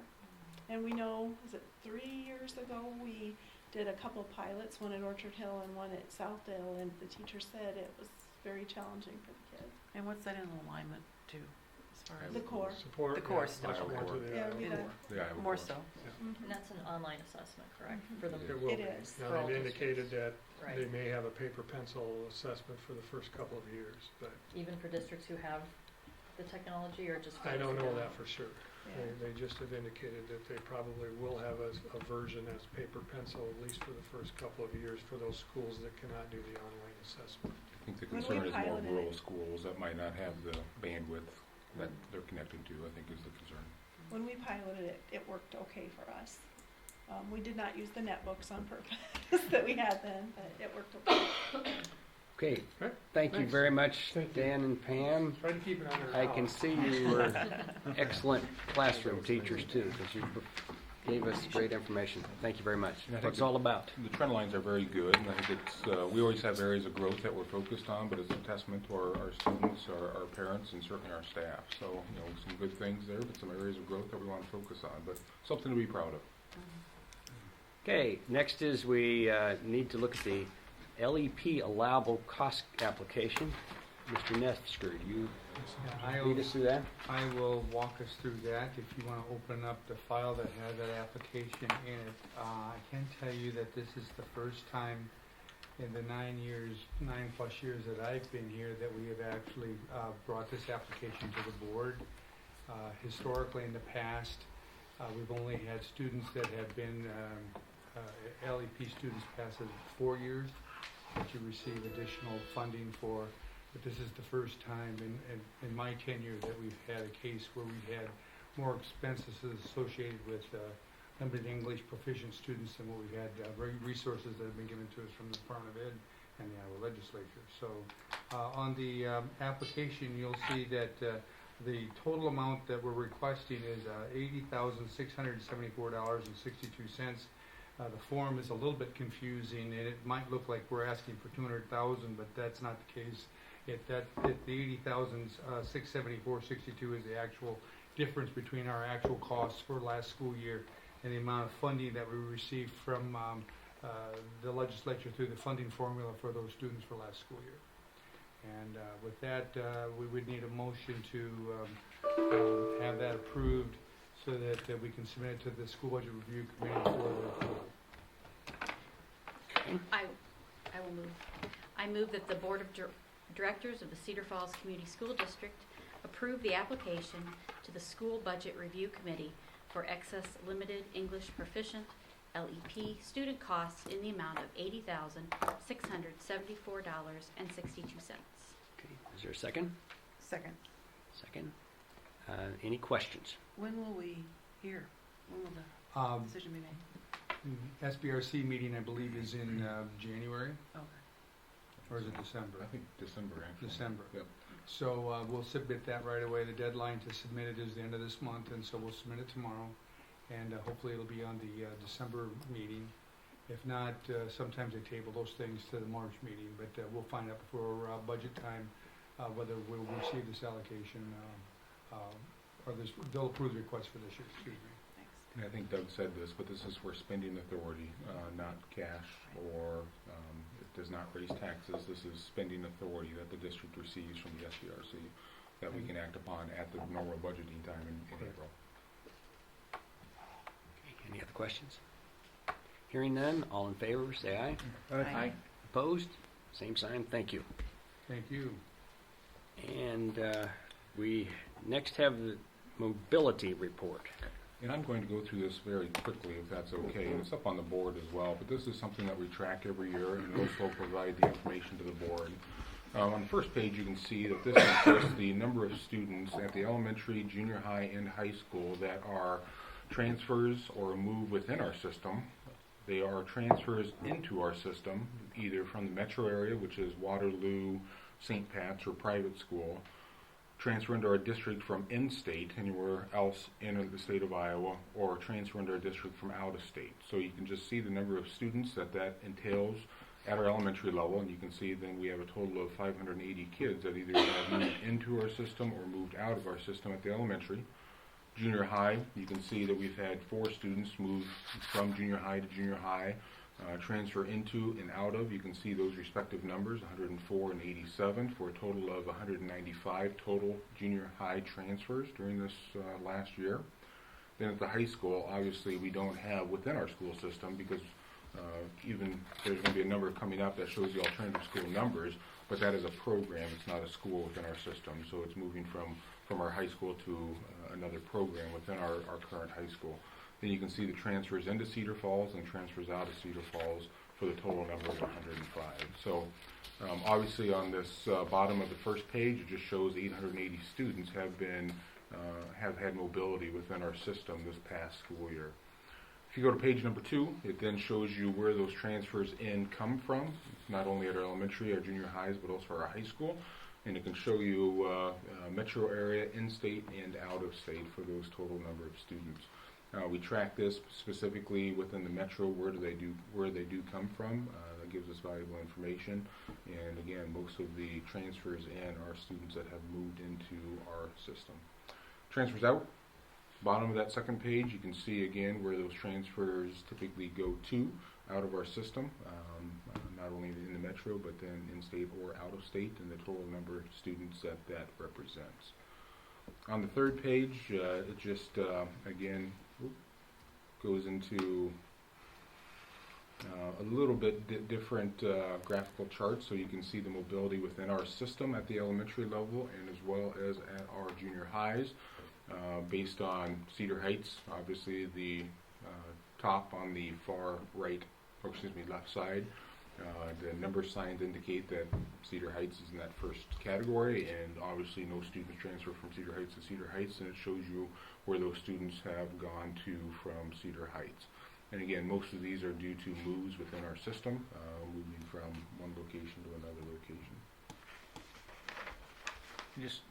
And we know, was it 3 years ago, we did a couple pilots, one at Orchard Hill and one at Southdale, and the teacher said it was very challenging for the kids. And what's that in alignment to, as far as? The core. Support. The core yeah, stuff. much more to Core. the Yeah, Iowa we In- core. The Iowa More core. so. Mhm. And that's an online assessment, correct? For the, It will It be. is. For Now, all they've indicated that right. they may have a paper pencil assessment for the first couple of years, but Even for districts who have the technology, or just? I don't know those that don't? for sure. Yeah. They just have indicated that they probably will have a version as paper pencil, at least for the first couple of years, for those schools that cannot do the online assessment. I think the When we concern is more piloted rural it- schools that might not have the bandwidth that they're connected to, I think is the concern. When we piloted it, it worked okay for us. We did not use the netbooks on purpose that we had then, but it worked okay. Okay, Right. thank you Thanks. very much, Thank you. Dan and Pam. Try to keep it under an I hour. can see you were excellent classroom teachers too, because you gave us great information. Thank you very much. And I think What it's all about. The trend lines are very good, and I think it's, we always have areas of growth that we're focused on, but it's a testament to our students, our parents, and certainly our staff. So, you know, some good things there, but some areas of growth that we want to focus on, but something to be proud of. Okay, next is we need to look at the LEP allowable cost application. Mr. Nesker, do you lead us through that? I will walk us through that. If you want to open up the file that has that application in it, I can tell you that this is the first time in the 9+ years that I've been here that we have actually brought this application to the board. Historically, in the past, we've only had students that have been LEP students past 4 years that you receive additional funding for. But this is the first time in my tenure that we've had a case where we've had more expenses associated with limited English proficient students than what we've had resources that have been given to us from the Department of Ed and the Iowa legislature. So on the application, you'll see that the total amount that we're requesting is $80,674.62. The form is a little bit confusing, and it might look like we're asking for $200,000, but that's not the case. The $80,674.62 is the actual difference between our actual costs for last school year and the amount of funding that we received from the legislature through the funding formula for those students for last school year. And with that, we would need a motion to have that approved so that we can submit it to the School Budget Review Committee for their approval. I will move. I move that the Board of Directors of the Cedar Falls Community School District approve the application to the School Budget Review Committee for excess limited English proficient LEP student costs in the amount of $80,674.62. Okay, is there a second? Second. Second. Any questions? When will we hear? When will the decision be made? SBRC meeting, I believe, is in January, Okay. or is it December? I think December, actually. December. Yep. So we'll submit that right away. The deadline to submit it is the end of this month, and so we'll submit it tomorrow. And hopefully it'll be on the December meeting. If not, sometimes they table those things to the March meeting, but we'll find out before budget time whether we'll receive this allocation or they'll approve the request for this year, excuse me. Thanks. And I think Doug said this, but this is for spending authority, not cash, or it does not raise taxes. This is spending authority that the district receives from the SBRC that we can act upon at the normal budgeting time in April. Okay, any other questions? Hearing none, all in favor, say aye. Aye. Opposed? Same sign, thank you. Thank you. And we next have the mobility report. And I'm going to go through this very quickly, if that's okay. And it's up on the board as well, but this is something that we track every year, and also provide the information to the board. On the first page, you can see that this is just the number of students at the elementary, junior high, and high school that are transfers or move within our system. They are transfers into our system, either from the metro area, which is Waterloo, St. Pat's, or private school, transfer into our district from in-state, anywhere else in the state of Iowa, or transfer into our district from out of state. So you can just see the number of students that entails at our elementary level, and you can see then we have a total of 580 kids that either have moved into our system or moved out of our system at the elementary. Junior high, you can see that we've had 4 students move from junior high to junior high, transfer into and out of. You can see those respective numbers, 104 and 87, for a total of 195 total junior high transfers during this last year. Then at the high school, obviously we don't have within our school system, because even there's going to be a number coming up that shows the alternative school numbers, but that is a program, it's not a school within our system. So it's moving from our high school to another program within our current high school. Then you can see the transfers into Cedar Falls and transfers out of Cedar Falls for the total number of 105. So obviously on this bottom of the first page, it just shows 880 students have had mobility within our system this past school year. If you go to page number 2, it then shows you where those transfers in come from, not only at our elementary, our junior highs, but also our high school. And it can show you metro area, in-state, and out-of-state for those total number of students. We track this specifically within the metro. Where they do come from. That gives us valuable information. And again, most of the transfers in are students that have moved into our system. Transfers out. Bottom of that second page, you can see again where those transfers typically go to out of our system, not only in the metro, but then in-state or out-of-state, and the total number of students that represents. On the third page, it just, again, goes into a little bit different graphical charts, so you can see the mobility within our system at the elementary level and as well as at our junior highs. Based on Cedar Heights, obviously the top on the far right, or excuse me, left side, the number signs indicate that Cedar Heights is in that first category, and obviously no students transfer from Cedar Heights to Cedar Heights, and it shows you where those students have gone to from Cedar Heights. And again, most of these are due to moves within our system, moving from one location to another location. Just,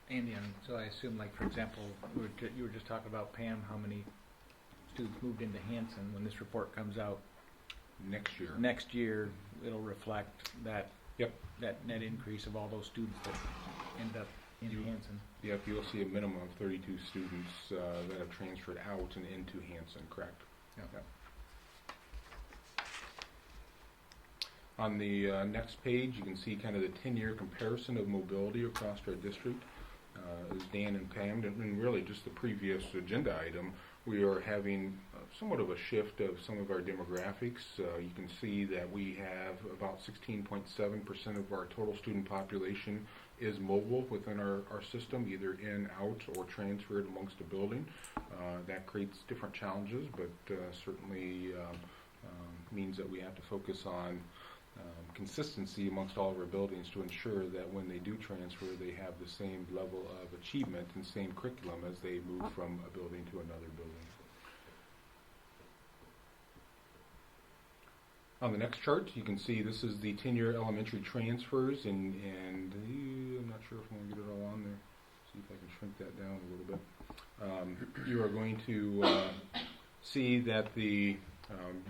Andy, so I assume, like, for example, you were just talking about, Pam, how many students moved into Hanson. When this report comes out next year, it'll reflect that that net increase of all those students that end up in Hanson. Yep, you'll see a minimum of 32 students that have transferred out and into Hanson, correct? Yep. On the next page, you can see kind of the 10-year comparison of mobility across our district. As Dan and Pam, and really just the previous agenda item, we are having somewhat of a shift of some of our demographics. You can see that we have about 16.7% of our total student population is mobile within our system, either in, out, or transferred amongst a building. That creates different challenges, but certainly means that we have to focus on consistency amongst all of our buildings to ensure that when they do transfer, they have the same level of achievement and same curriculum as they move from a building to another building. On the next chart, you can see this is the 10-year elementary transfers, and I'm not sure if I'm going to get it all on there. See if I can shrink that down a little bit. You are going to see that the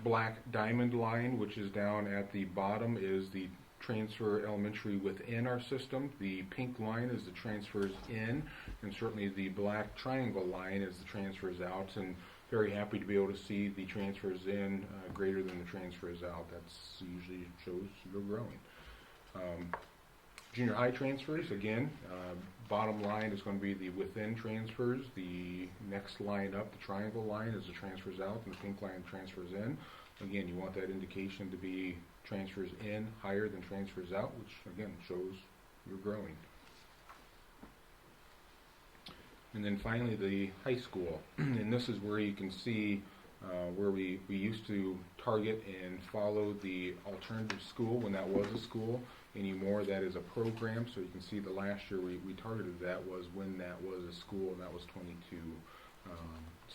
black diamond line, which is down at the bottom, is the transfer elementary within our system. The pink line is the transfers in, and certainly the black triangle line is the transfers out. And very happy to be able to see the transfers in greater than the transfers out. That's usually shows you're growing. Junior high transfers, again, bottom line is going to be the within transfers. The next line up, the triangle line, is the transfers out, and the pink line transfers in. Again, you want that indication to be transfers in higher than transfers out, which again shows you're growing. And then finally the high school, and this is where you can see where we used to target and follow the alternative school when that was a school. Anymore, that is a program. So you can see the last year we targeted that was when that was a school, and that was 22.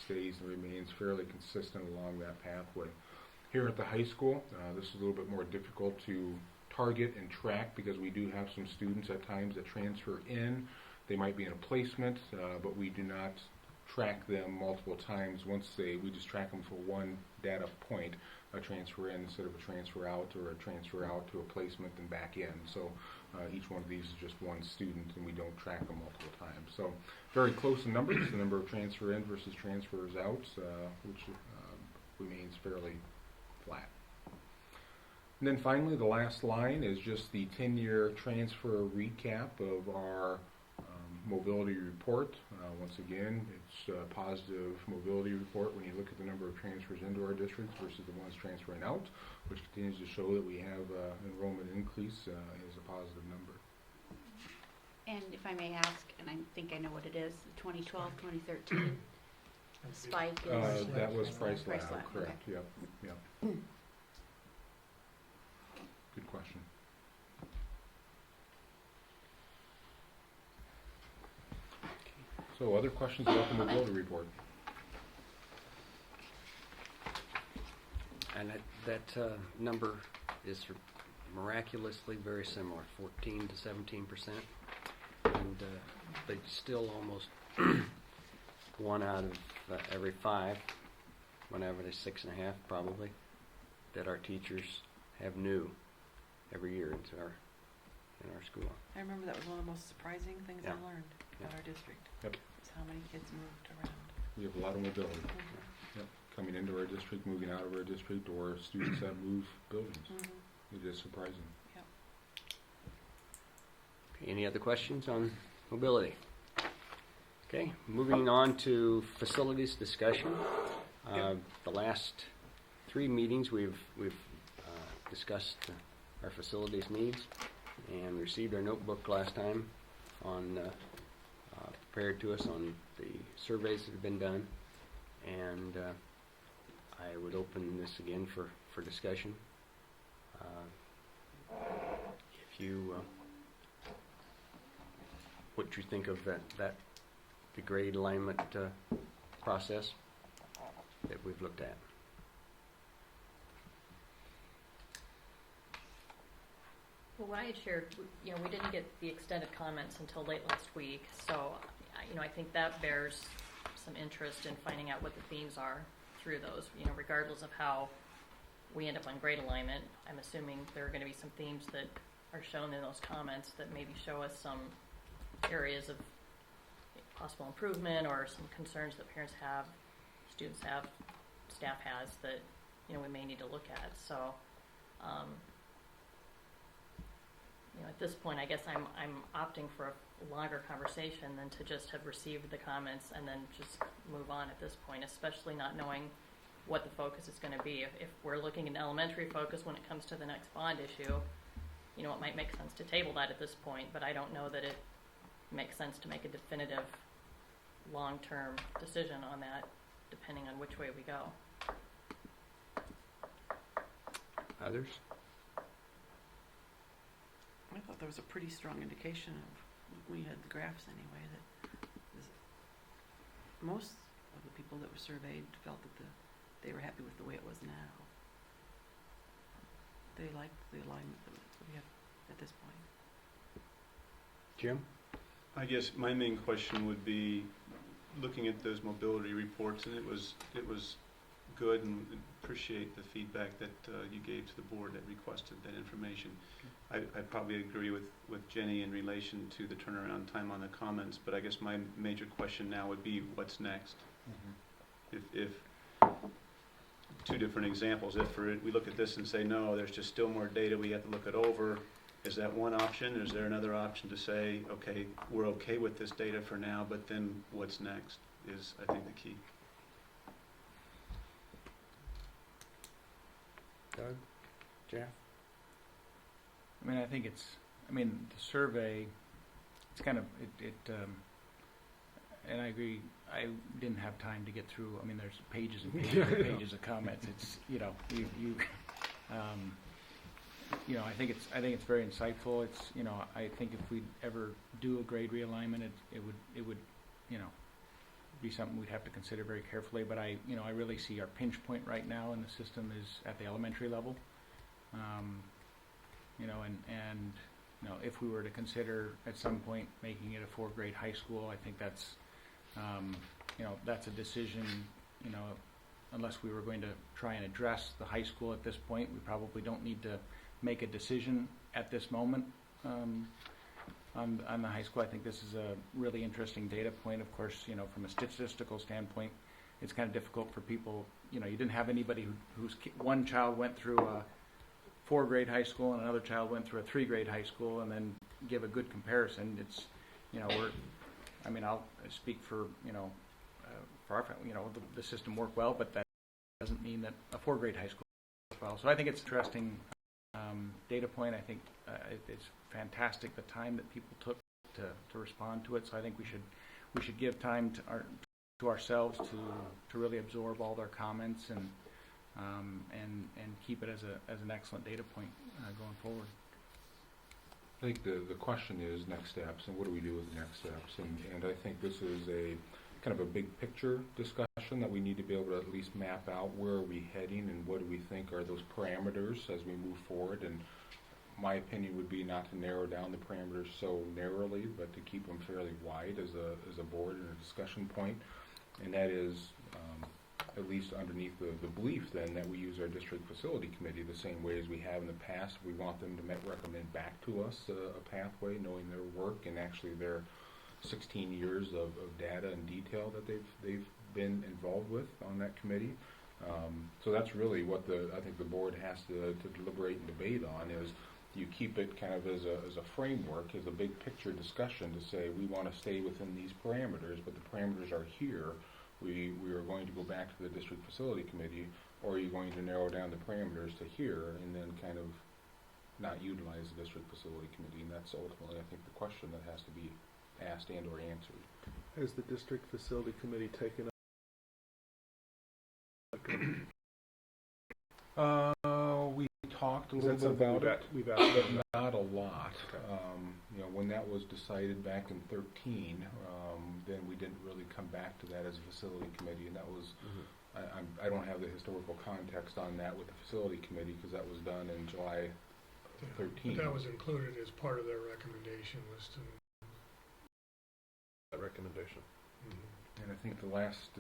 Stays and remains fairly consistent along that pathway. Here at the high school, this is a little bit more difficult to target and track because we do have some students at times that transfer in. They might be in a placement, but we do not track them multiple times. We just track them for one data point, a transfer in instead of a transfer out, or a transfer out to a placement and back in. So each one of these is just one student, and we don't track them multiple times. So very close in numbers, the number of transfer in versus transfers out, which remains fairly flat. And then finally, the last line is just the 10-year transfer recap of our mobility report. Once again, it's a positive mobility report when you look at the number of transfers into our districts versus the ones transferring out, which continues to show that we have enrollment increase is a positive number. And if I may ask, and I think I know what it is, the 2012, 2013 spike is... That was Price Lab, Lab, correct. okay. Yep. Good question. So other questions about the mobility report? And that number is miraculously very similar, 14 to 17%, and but still almost 1 out of every 5, 1 out of every 6.5 probably, that our teachers have new every year in our school. I remember that was one of the most surprising things Yeah. I learned Yeah. about our district. Yep. Is how many kids moved around. We have a lot of mobility. Mm-hmm. Yep. Coming into our district, moving out of our district, or students that move buildings. Mm-hmm. It is surprising. Okay, any other questions on mobility? Okay, moving on to facilities discussion. The last 3 meetings we've discussed our facilities needs and received our notebook last time on prepared to us on the surveys that have been done, and I would open this again for discussion. If you what you think of that the grade alignment process that we've looked at. Well, what I had shared, we didn't get the extended comments until late last week, so, I think that bears some interest in finding out what the themes are through those, regardless of how we end up on grade alignment. I'm assuming there are going to be some themes that are shown in those comments that maybe show us some areas of possible improvement or some concerns that parents have, students have, staff has that, we may need to look at. So, at this point, I guess I'm opting for a longer conversation than to just have received the comments and then just move on at this point, especially not knowing what the focus is going to be. If we're looking at an elementary focus when it comes to the next bond issue, you know, it might make sense to table that at this point, but I don't know that it makes sense to make a definitive long-term decision on that, depending on which way we go. Others? I thought there was a pretty strong indication of, we had the graphs anyway, that most of the people that were surveyed felt that they were happy with the way it was now. They liked the alignment that we have at this point. Jim? I guess my main question would be, looking at those mobility reports, and it was good, and appreciate the feedback that you gave to the board that requested that information. I probably agree with Jenny in relation to the turnaround time on the comments, but I guess my major question now would be, what's next? If two different examples, if we look at this and say, no, there's just still more data, we have to look it over, is that one option? Is there another option to say, okay, we're okay with this data for now, but then what's next is, I think, the key. Doug? Jeff? I mean, I think the survey, it's kind of, and I agree, I didn't have time to get through, I mean, there's pages and pages and pages of comments. It's, you know, I think it's very insightful. It's, you know, I think if we ever do a grade realignment, it would, you know, be something we'd have to consider very carefully. But I really see our pinch point right now in the system is at the elementary level. If we were to consider at some point making it a 4-grade high school, I think that's, that's a decision, unless we were going to try and address the high school at this point, we probably don't need to make a decision at this moment on the high school. I think this is a really interesting data point. Of course, from a statistical standpoint, it's kind of difficult for people. You didn't have anybody whose one child went through a 4-grade high school and another child went through a 3-grade high school and then give a good comparison. It's, I'll speak for, for our family, the system worked well, but that doesn't mean that a 4-grade high school works well. So I think it's interesting data point. I think it's fantastic the time that people took to respond to it. So I think we should give time to ourselves to really absorb all their comments and keep it as an excellent data point going forward. I think the question is next steps, and what do we do with the next steps? And I think this is a kind of a big picture discussion that we need to be able to at least map out where are we heading and what do we think are those parameters as we move forward. And my opinion would be not to narrow down the parameters so narrowly, but to keep them fairly wide as a board and a discussion point. And that is at least underneath the belief then that we use our district facility committee the same way as we have in the past. We want them to recommend back to us a pathway, knowing their work and actually their 16 years of data and detail that they've been involved with on that committee. So that's really what I think the board has to deliberate and debate on, is you keep it kind of as a framework, as a big picture discussion to say we want to stay within these parameters, but the parameters are here. We are going to go back to the district facility committee, or are you going to narrow down the parameters to here and then kind of not utilize the district facility committee? And that's ultimately, I think, the question that has to be asked and or answered. Has the district facility committee taken up? We talked a little bit about it, we've asked but not a lot. When that was decided back in 2013, then we didn't really come back to that as a facility committee, and that was, I don't have the historical context on that with the facility committee because that was done in July of 2013. But that was included as part of their recommendation list. that recommendation. And I think the last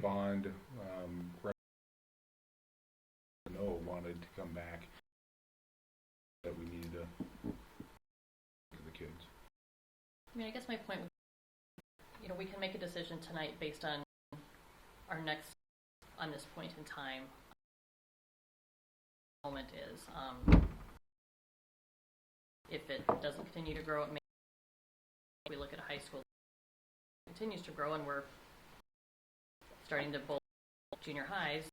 bond wanted to come back that we needed to the kids. I guess my point, we can make a decision tonight based on our next, on this point in time, moment is, if it doesn't continue to grow, we look at a high school that continues to grow and we're starting to bowl junior highs,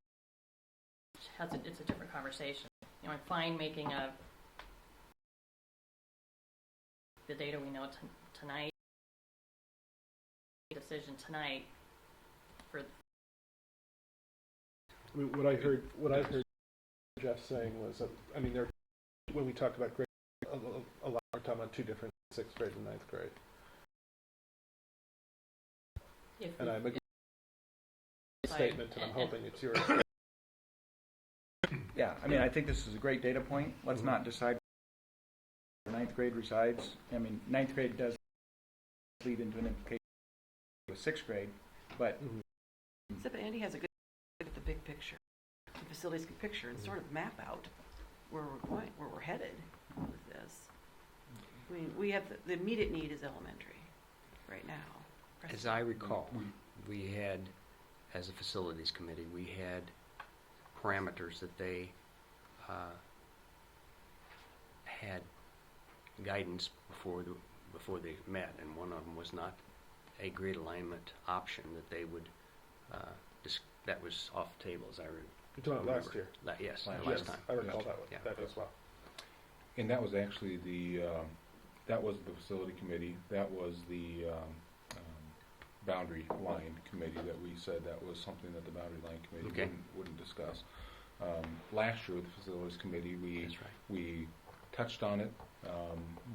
it's a different conversation. I'm fine making a the data we know tonight, decision tonight for I mean, what I heard Jeff saying was that, I mean, when we talk about grade, a lot we're talking about two different, 6th grade and 9th grade. if And I'm agreeing with the statement, and I'm hoping it's yours. Yeah, I mean, I think this is a great data point. Let's not decide where 9th grade resides. I mean, 9th grade does lead into an implication with 6th grade, but Except Andy has a good look at the big picture, the facilities picture, and sort of map out where we're going, where we're headed with this. I mean, we have, the immediate need is elementary right now. As I recall, we had, as a facilities committee, we had parameters that they had guidance before they met, and one of them was not a grade alignment option that they would that was off the table, as I remember. You're talking about last year? Yes, Last last year. time. I recall that Yeah. that as well. And that was actually that was the facility committee, that was the boundary line committee that we said that was something that the boundary line committee Okay. wouldn't discuss. Last year with the facilities committee, That's right. we touched on it.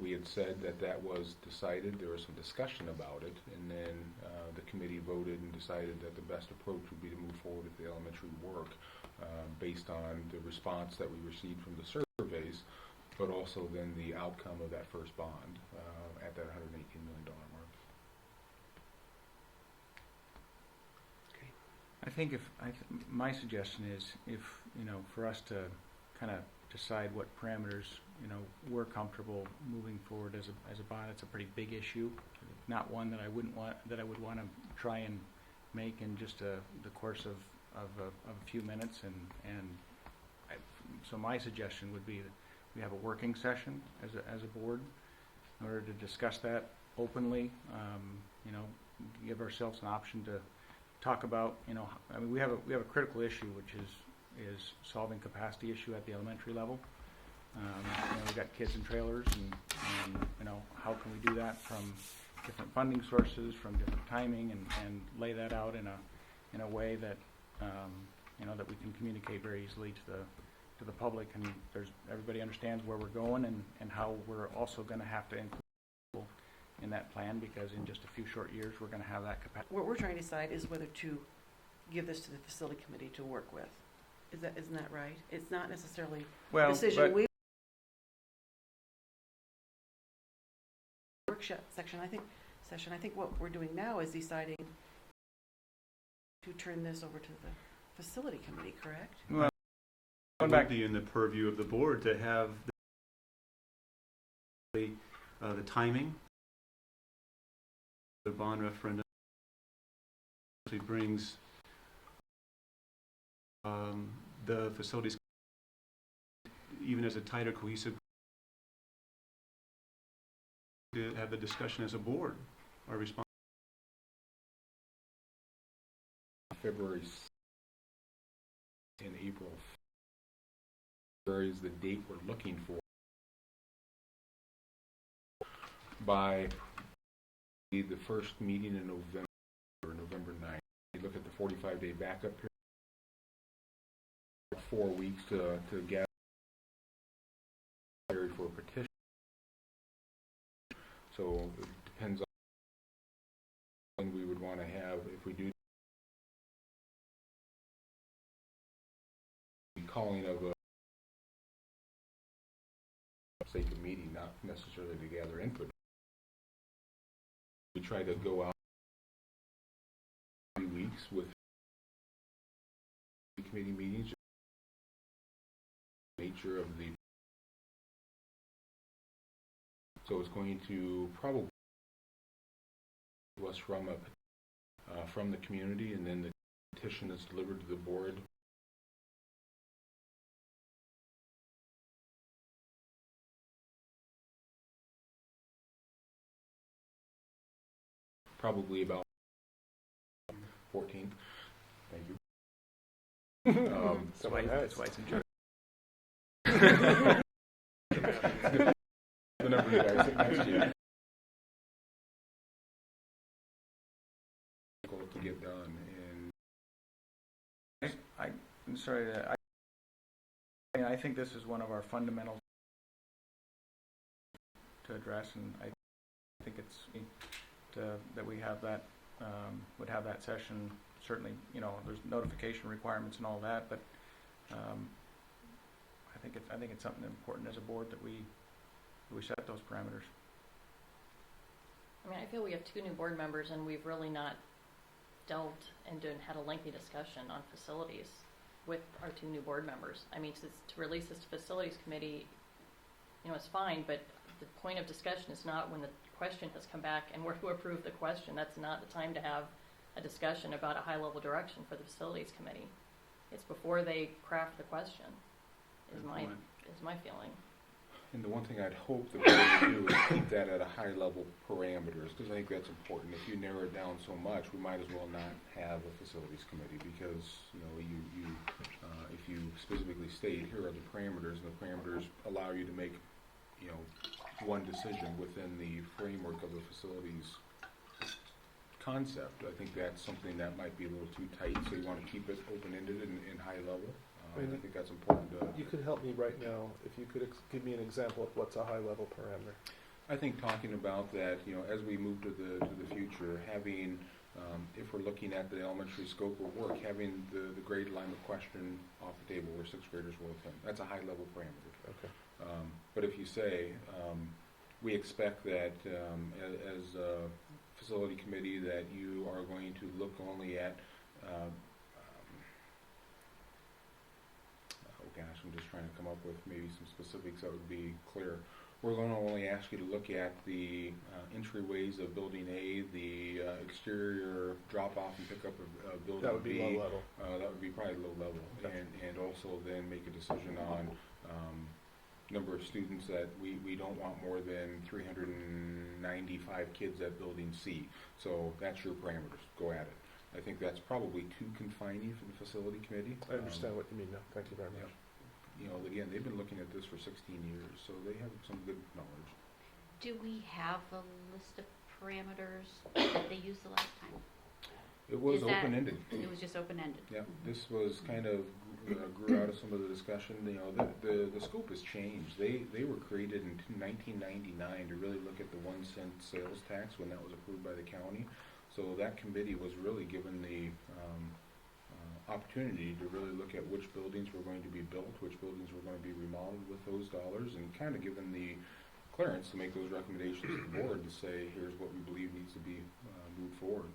We had said that was decided, there was some discussion about it, and then the committee voted and decided that the best approach would be to move forward with the elementary work based on the response that we received from the surveys, but also then the outcome of that first bond at that $118 million mark. I think my suggestion is if, for us to kind of decide what parameters, we're comfortable moving forward as a bond. It's a pretty big issue, not one that I would want to try and make in just the course of a few minutes. So my suggestion would be that we have a working session as a board in order to discuss that openly. Give ourselves an option to talk about. I mean, we have a critical issue, which is solving capacity issue at the elementary level. We've got kids in trailers, and how can we do that from different funding sources, from different timing, and lay that out in a way that that we can communicate very easily to the public, and everybody understands where we're going and how we're also going to have to include people in that plan, because in just a few short years we're going to have that capacity. What we're trying to decide is whether to give this to the facility committee to work with. Isn't that right? It's not necessarily a decision we workshop section. I think what we're doing now is deciding to turn this over to the facility committee, correct? Well, It would be in the purview of the board to have the timing. The bond referendum actually brings the facilities, even as a tighter, cohesive, to have the discussion as a board. Our response. February in April. February is the date we're looking for. By the first meeting in November, November 9th, you look at the 45-day backup period. 4 weeks to gather for a petition. So it depends on when we would want to have, if we do calling of a sake of meeting, not necessarily to gather input. We try to go out 3 weeks with committee meetings. Nature of the so it's going to probably us from the community, and then the petition is delivered to the board. Probably about 14th. Thank you. That's why it's enjoyable. The number you guys think next year. sorry, I think this is one of our fundamentals to address, and I think it's that we have that, would have that session. Certainly, there's notification requirements and all that, but I think it's something important as a board that we set those parameters. I mean, I feel we have 2 new board members, and we've really not delved and had a lengthy discussion on facilities with our 2 new board members. I mean, to release this to facilities committee, it's fine, but the point of discussion is not when the question has come back and we're to approve the question. That's not the time to have a discussion about a high-level direction for the facilities committee. It's before they craft the question, is my feeling. And the one thing I'd hope the board would do is keep that at a high level parameters, because I think that's important. If you narrow it down so much, we might as well not have a facilities committee, because if you specifically state here are the parameters, and the parameters allow you to make one decision within the framework of the facilities concept. I think that's something that might be a little too tight, so you want to keep it open-ended and high level. I think that's important to... You could help me right now, if you could give me an example of what's a high-level parameter. I think talking about that, as we move to the future, having, if we're looking at the elementary scope of work, having the grade alignment question off the table where 6th graders will attend. That's a high-level parameter. Okay. But if you say, we expect that as a facility committee that you are going to look only at I'm just trying to come up with maybe some specifics that would be clear. We're going to only ask you to look at the entryways of Building A, the exterior drop-off and pickup of Building B. That would be low level. That would be probably low level. Okay. And also then make a decision on number of students that we don't want more than 395 kids at Building C. So that's your parameters. Go at it. I think that's probably too confining for the facility committee. I understand what you mean now. Thank you very much. Again, they've been looking at this for 16 years, so they have some good knowledge. Do we have a list of parameters that they used the last time? It was Is that- open-ended. It was just open-ended? Yeah, this was kind of grew out of some of the discussion. The scope has changed. They were created in 1999 to really look at the 1 cent sales tax when that was approved by the county. So that committee was really given the opportunity to really look at which buildings were going to be built, which buildings were going to be remodeled with those dollars, and kind of given the clearance to make those recommendations to the board to say, here's what we believe needs to be moved forward.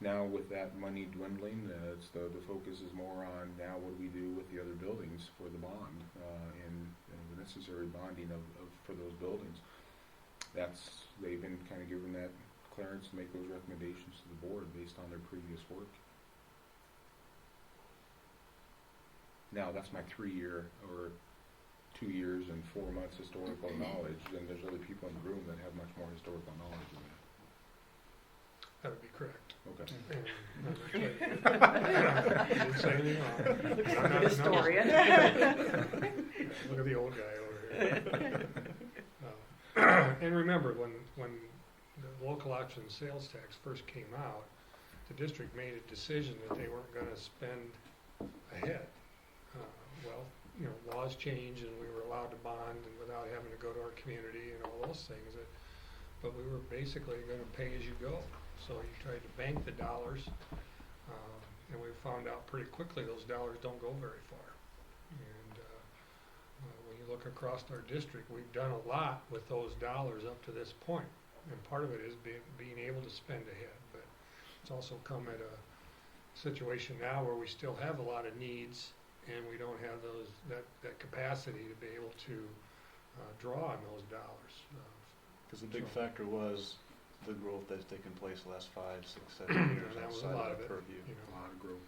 Now with that money dwindling, the focus is more on now what do we do with the other buildings for the bond and the necessary bonding for those buildings. They've been kind of given that clearance to make those recommendations to the board based on their previous work. Now that's my 3-year or 2 years and 4 months historical knowledge. Then there's other people in the room that have much more historical knowledge than that. That would be correct. Okay. I didn't say anything wrong. Looks I'm like not a historian. Look at the old guy over here. And remember, when the local option sales tax first came out, the district made a decision that they weren't going to spend ahead. Laws changed and we were allowed to bond and without having to go to our community and all those things. But we were basically going to pay as you go. So you tried to bank the dollars, and we found out pretty quickly those dollars don't go very far. And when you look across our district, we've done a lot with those dollars up to this point. And part of it is being able to spend ahead. But it's also come at a situation now where we still have a lot of needs and we don't have that capacity to be able to draw on those dollars. Because the big factor was the growth that's taken place the last 5, 6, 7 years That was a outside lot of of that it. purview. A lot of growth.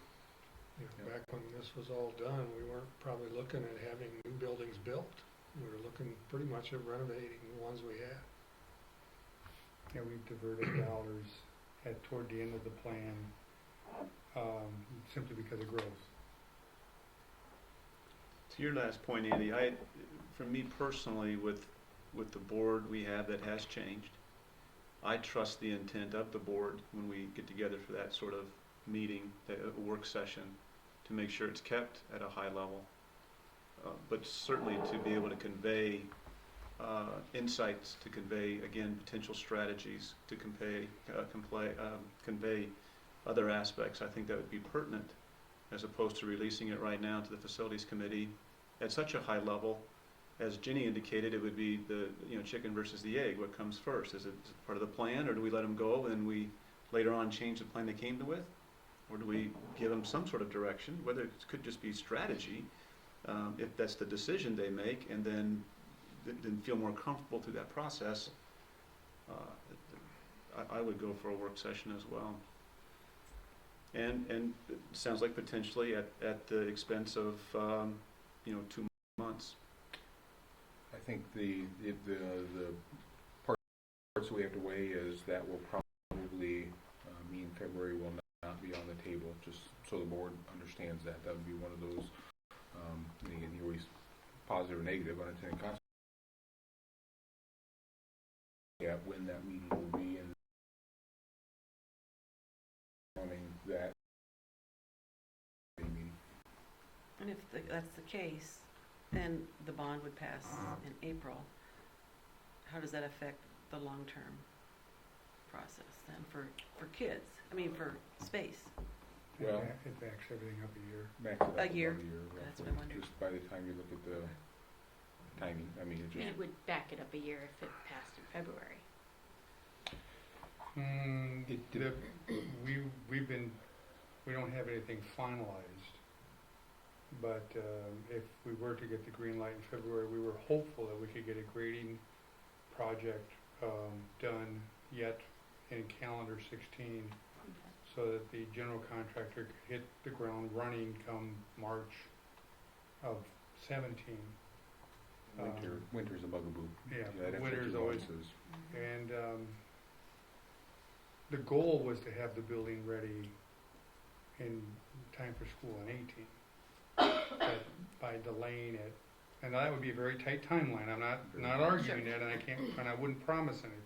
Yeah. Back when this was all done, we weren't probably looking at having new buildings built. We were looking pretty much at renovating the ones we had. Yeah, we've diverted dollars toward the end of the plan simply because of growth. To your last point, Andy, for me personally, with the board we have that has changed, I trust the intent of the board when we get together for that sort of meeting, a work session, to make sure it's kept at a high level. But certainly to be able to convey insights, to convey, again, potential strategies, to convey other aspects, I think that would be pertinent, as opposed to releasing it right now to the facilities committee at such a high level. As Ginny indicated, it would be the chicken versus the egg. What comes first? Is it part of the plan, or do we let them go and we later on change the plan they came to with? Or do we give them some sort of direction, whether it could just be strategy, if that's the decision they make, and then feel more comfortable through that process? I would go for a work session as well. And it sounds like potentially at the expense of 2 months. I think the parts we have to weigh is that will probably mean February will not be on the table, just so the board understands that. That would be one of those, and again, you're always positive or negative, unintended consequences. Yeah, when that meeting will be, and that meeting. And if that's the case, then the bond would pass in April. How does that affect the long-term process then for kids? I mean, for space? Well, It backs everything up a year. Max it up A year. about a year. That's roughly, what I wondered. just by the time you look at the timing. I mean, it And just it would back it up a year if it passed in February. We don't have anything finalized, but if we were to get the green light in February, we were hopeful that we could get a grading project done yet in calendar 16, so that the general contractor could hit the ground running come March of 17. winter's a bugaboo. Yeah, That extra winter's 2 always, months is- and the goal was to have the building ready in time for school in 18. But by delaying it, and that would be a very tight timeline, I'm not arguing that, and I wouldn't promise anything.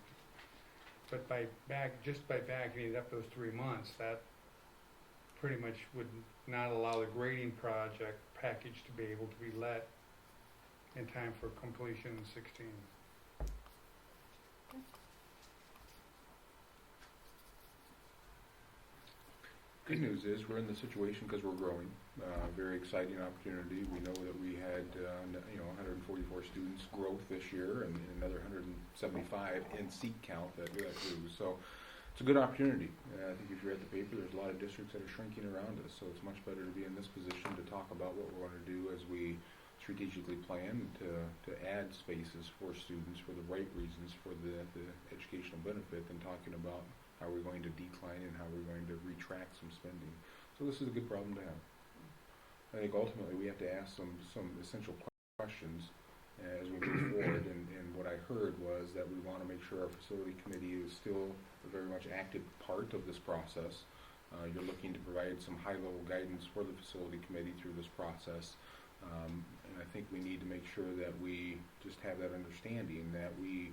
But by backing it up those 3 months, that pretty much would not allow the grading project package to be able to be let in time for completion in 16. Good news is we're in the situation because we're growing. Very exciting opportunity. We know that we had 144 students growth this year, and another 175 in seat count that grew. So it's a good opportunity. I think if you're at the paper, there's a lot of districts that are shrinking around us. So it's much better to be in this position to talk about what we're going to do as we strategically plan to add spaces for students for the right reasons for the educational benefit, than talking about how we're going to decline and how we're going to retract some spending. So this is a good problem to have. I think ultimately we have to ask some essential questions as we move forward, and what I heard was that we want to make sure our facility committee is still a very much active part of this process. You're looking to provide some high-level guidance for the facility committee through this process. And I think we need to make sure that we just have that understanding that we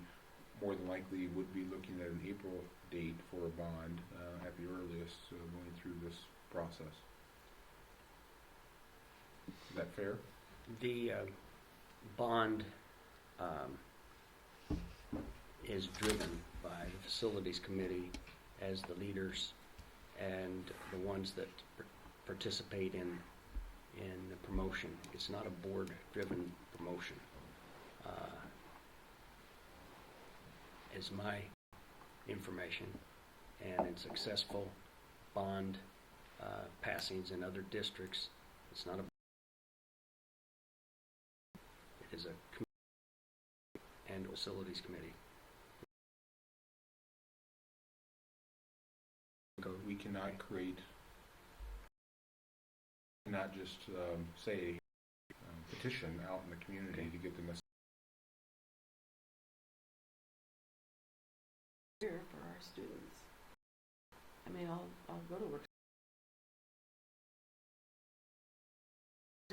more than likely would be looking at an April date for a bond at the earliest, going through this process. Is that fair? The bond is driven by the facilities committee as the leaders and the ones that participate in the promotion. It's not a board-driven promotion. Is my information, and in successful bond passings in other districts, it's not a. It is a committee and facilities committee. We cannot just say petition out in the community to get the message. Here for our students. I mean, I'll go to work.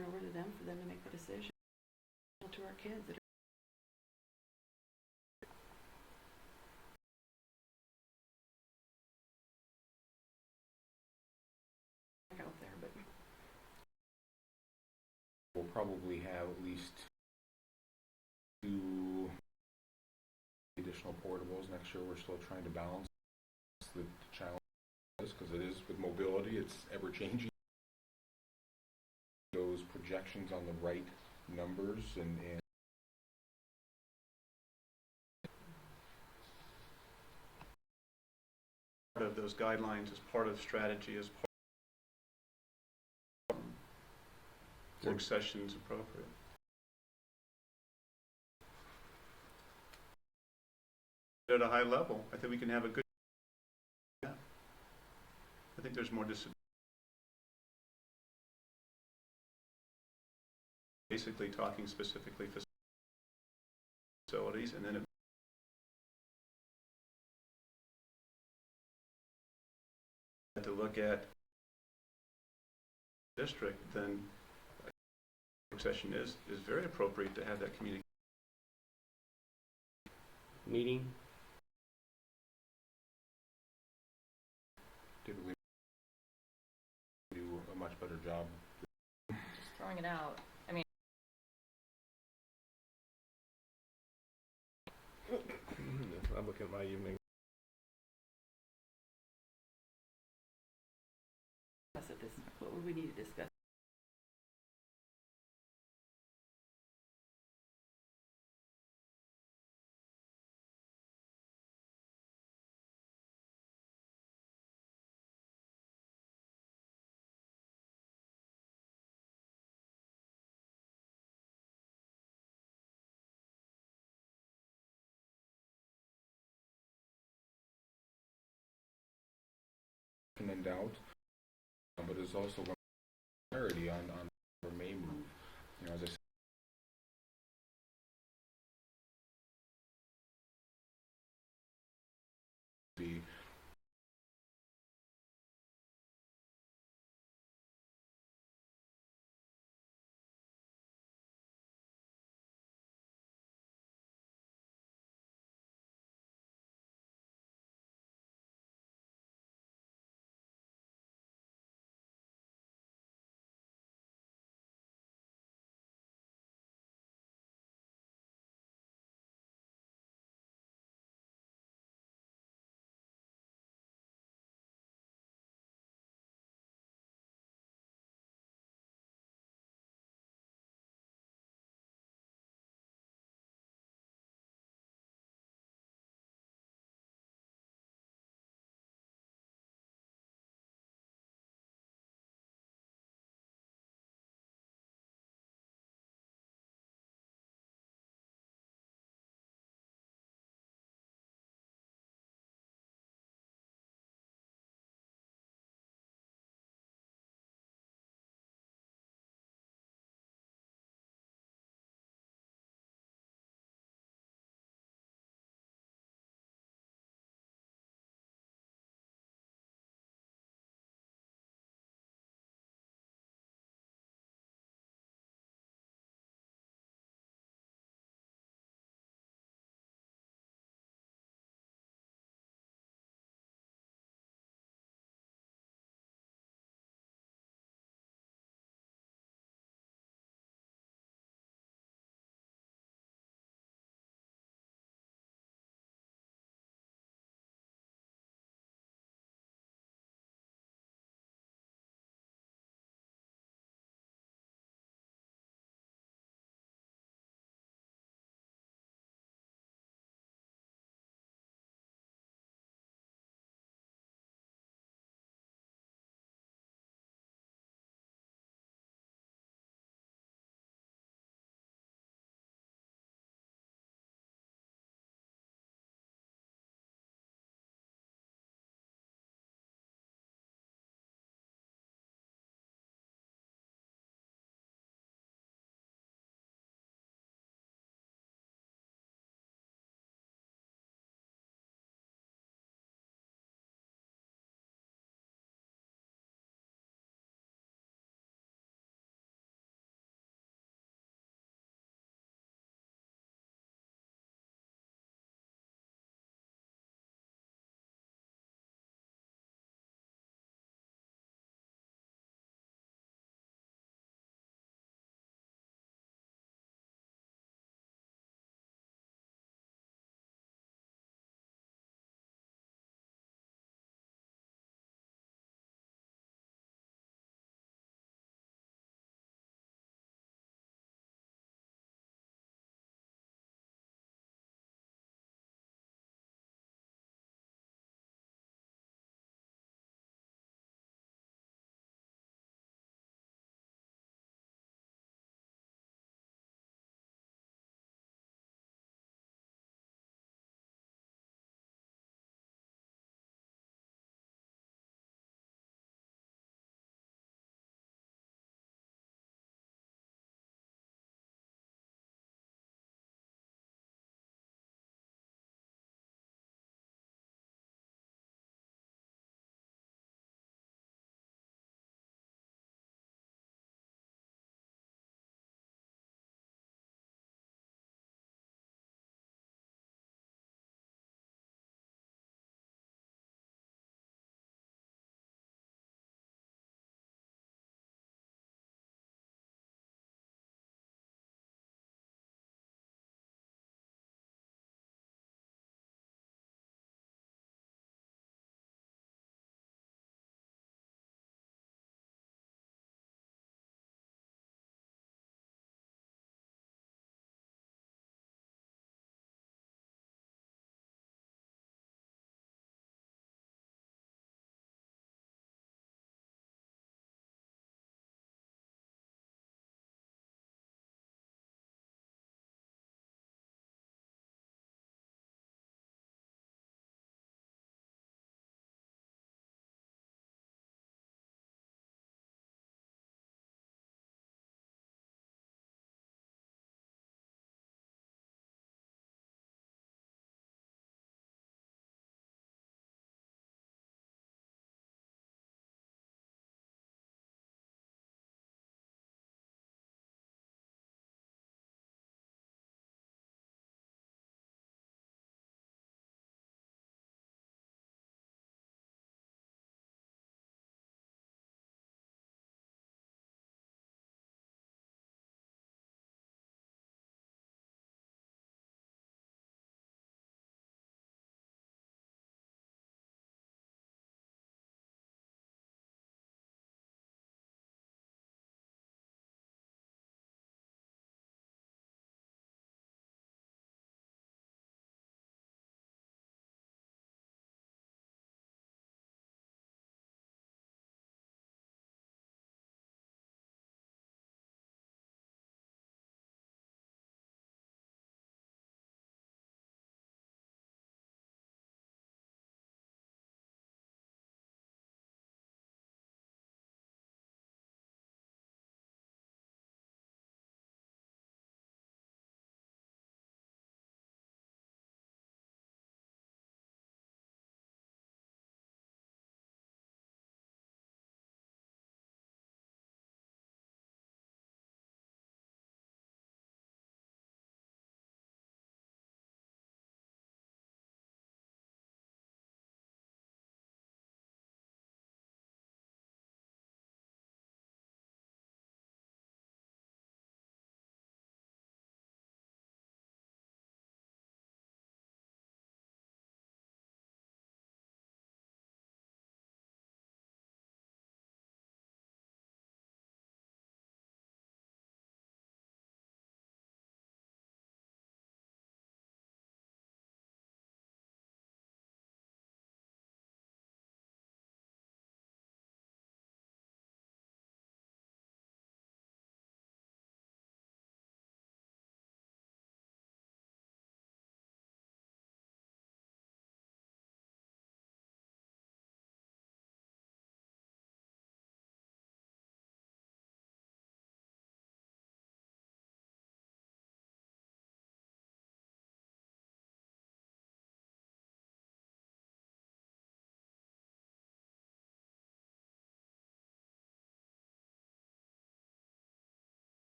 Over to them for them to make the decision. To our kids that are out there, but probably have at least 2 additional portables next year. We're still trying to balance the challenge, because it is with mobility, it's ever changing. Those projections on the right numbers and Part of those guidelines, as part of strategy, as part of work sessions appropriate. At a high level, I think we can have a good. I think there's more basically talking specifically facilities, and then to look at district, then work session is very appropriate to have that communication. Meeting? typically do a much better job. Just throwing it out. I mean, I'm looking at my evening. Discuss it this, what would we need to discuss? In doubt, but it's also clarity on where may move. You know, as I said, the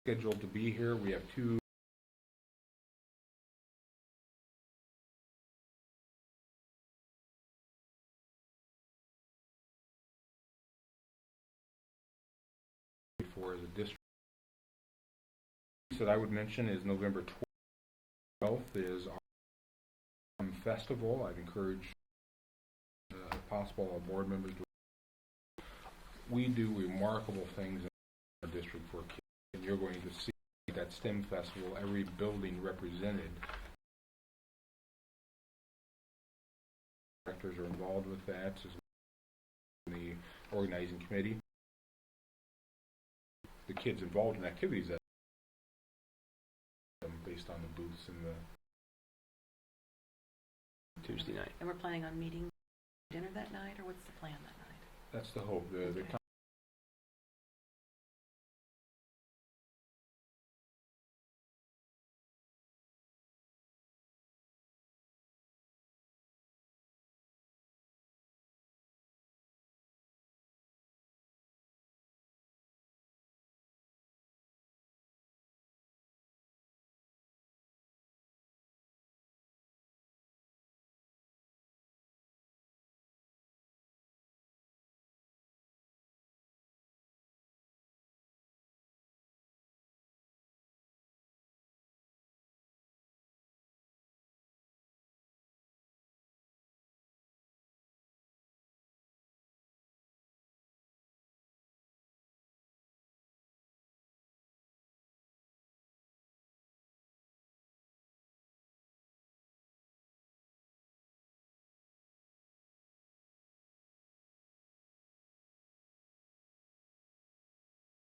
scheduled to be here. We have two for as a district. That I would mention is November 12th is our festival. I'd encourage, if possible, all board members to. We do remarkable things in our district for kids, and you're going to see that STEM festival, every building represented. Directors are involved with that, as well as the organizing committee. The kids involved in activities that based on the booths and the Tuesday night. And we're planning on meeting dinner that night, or what's the plan that night? that's the hope. The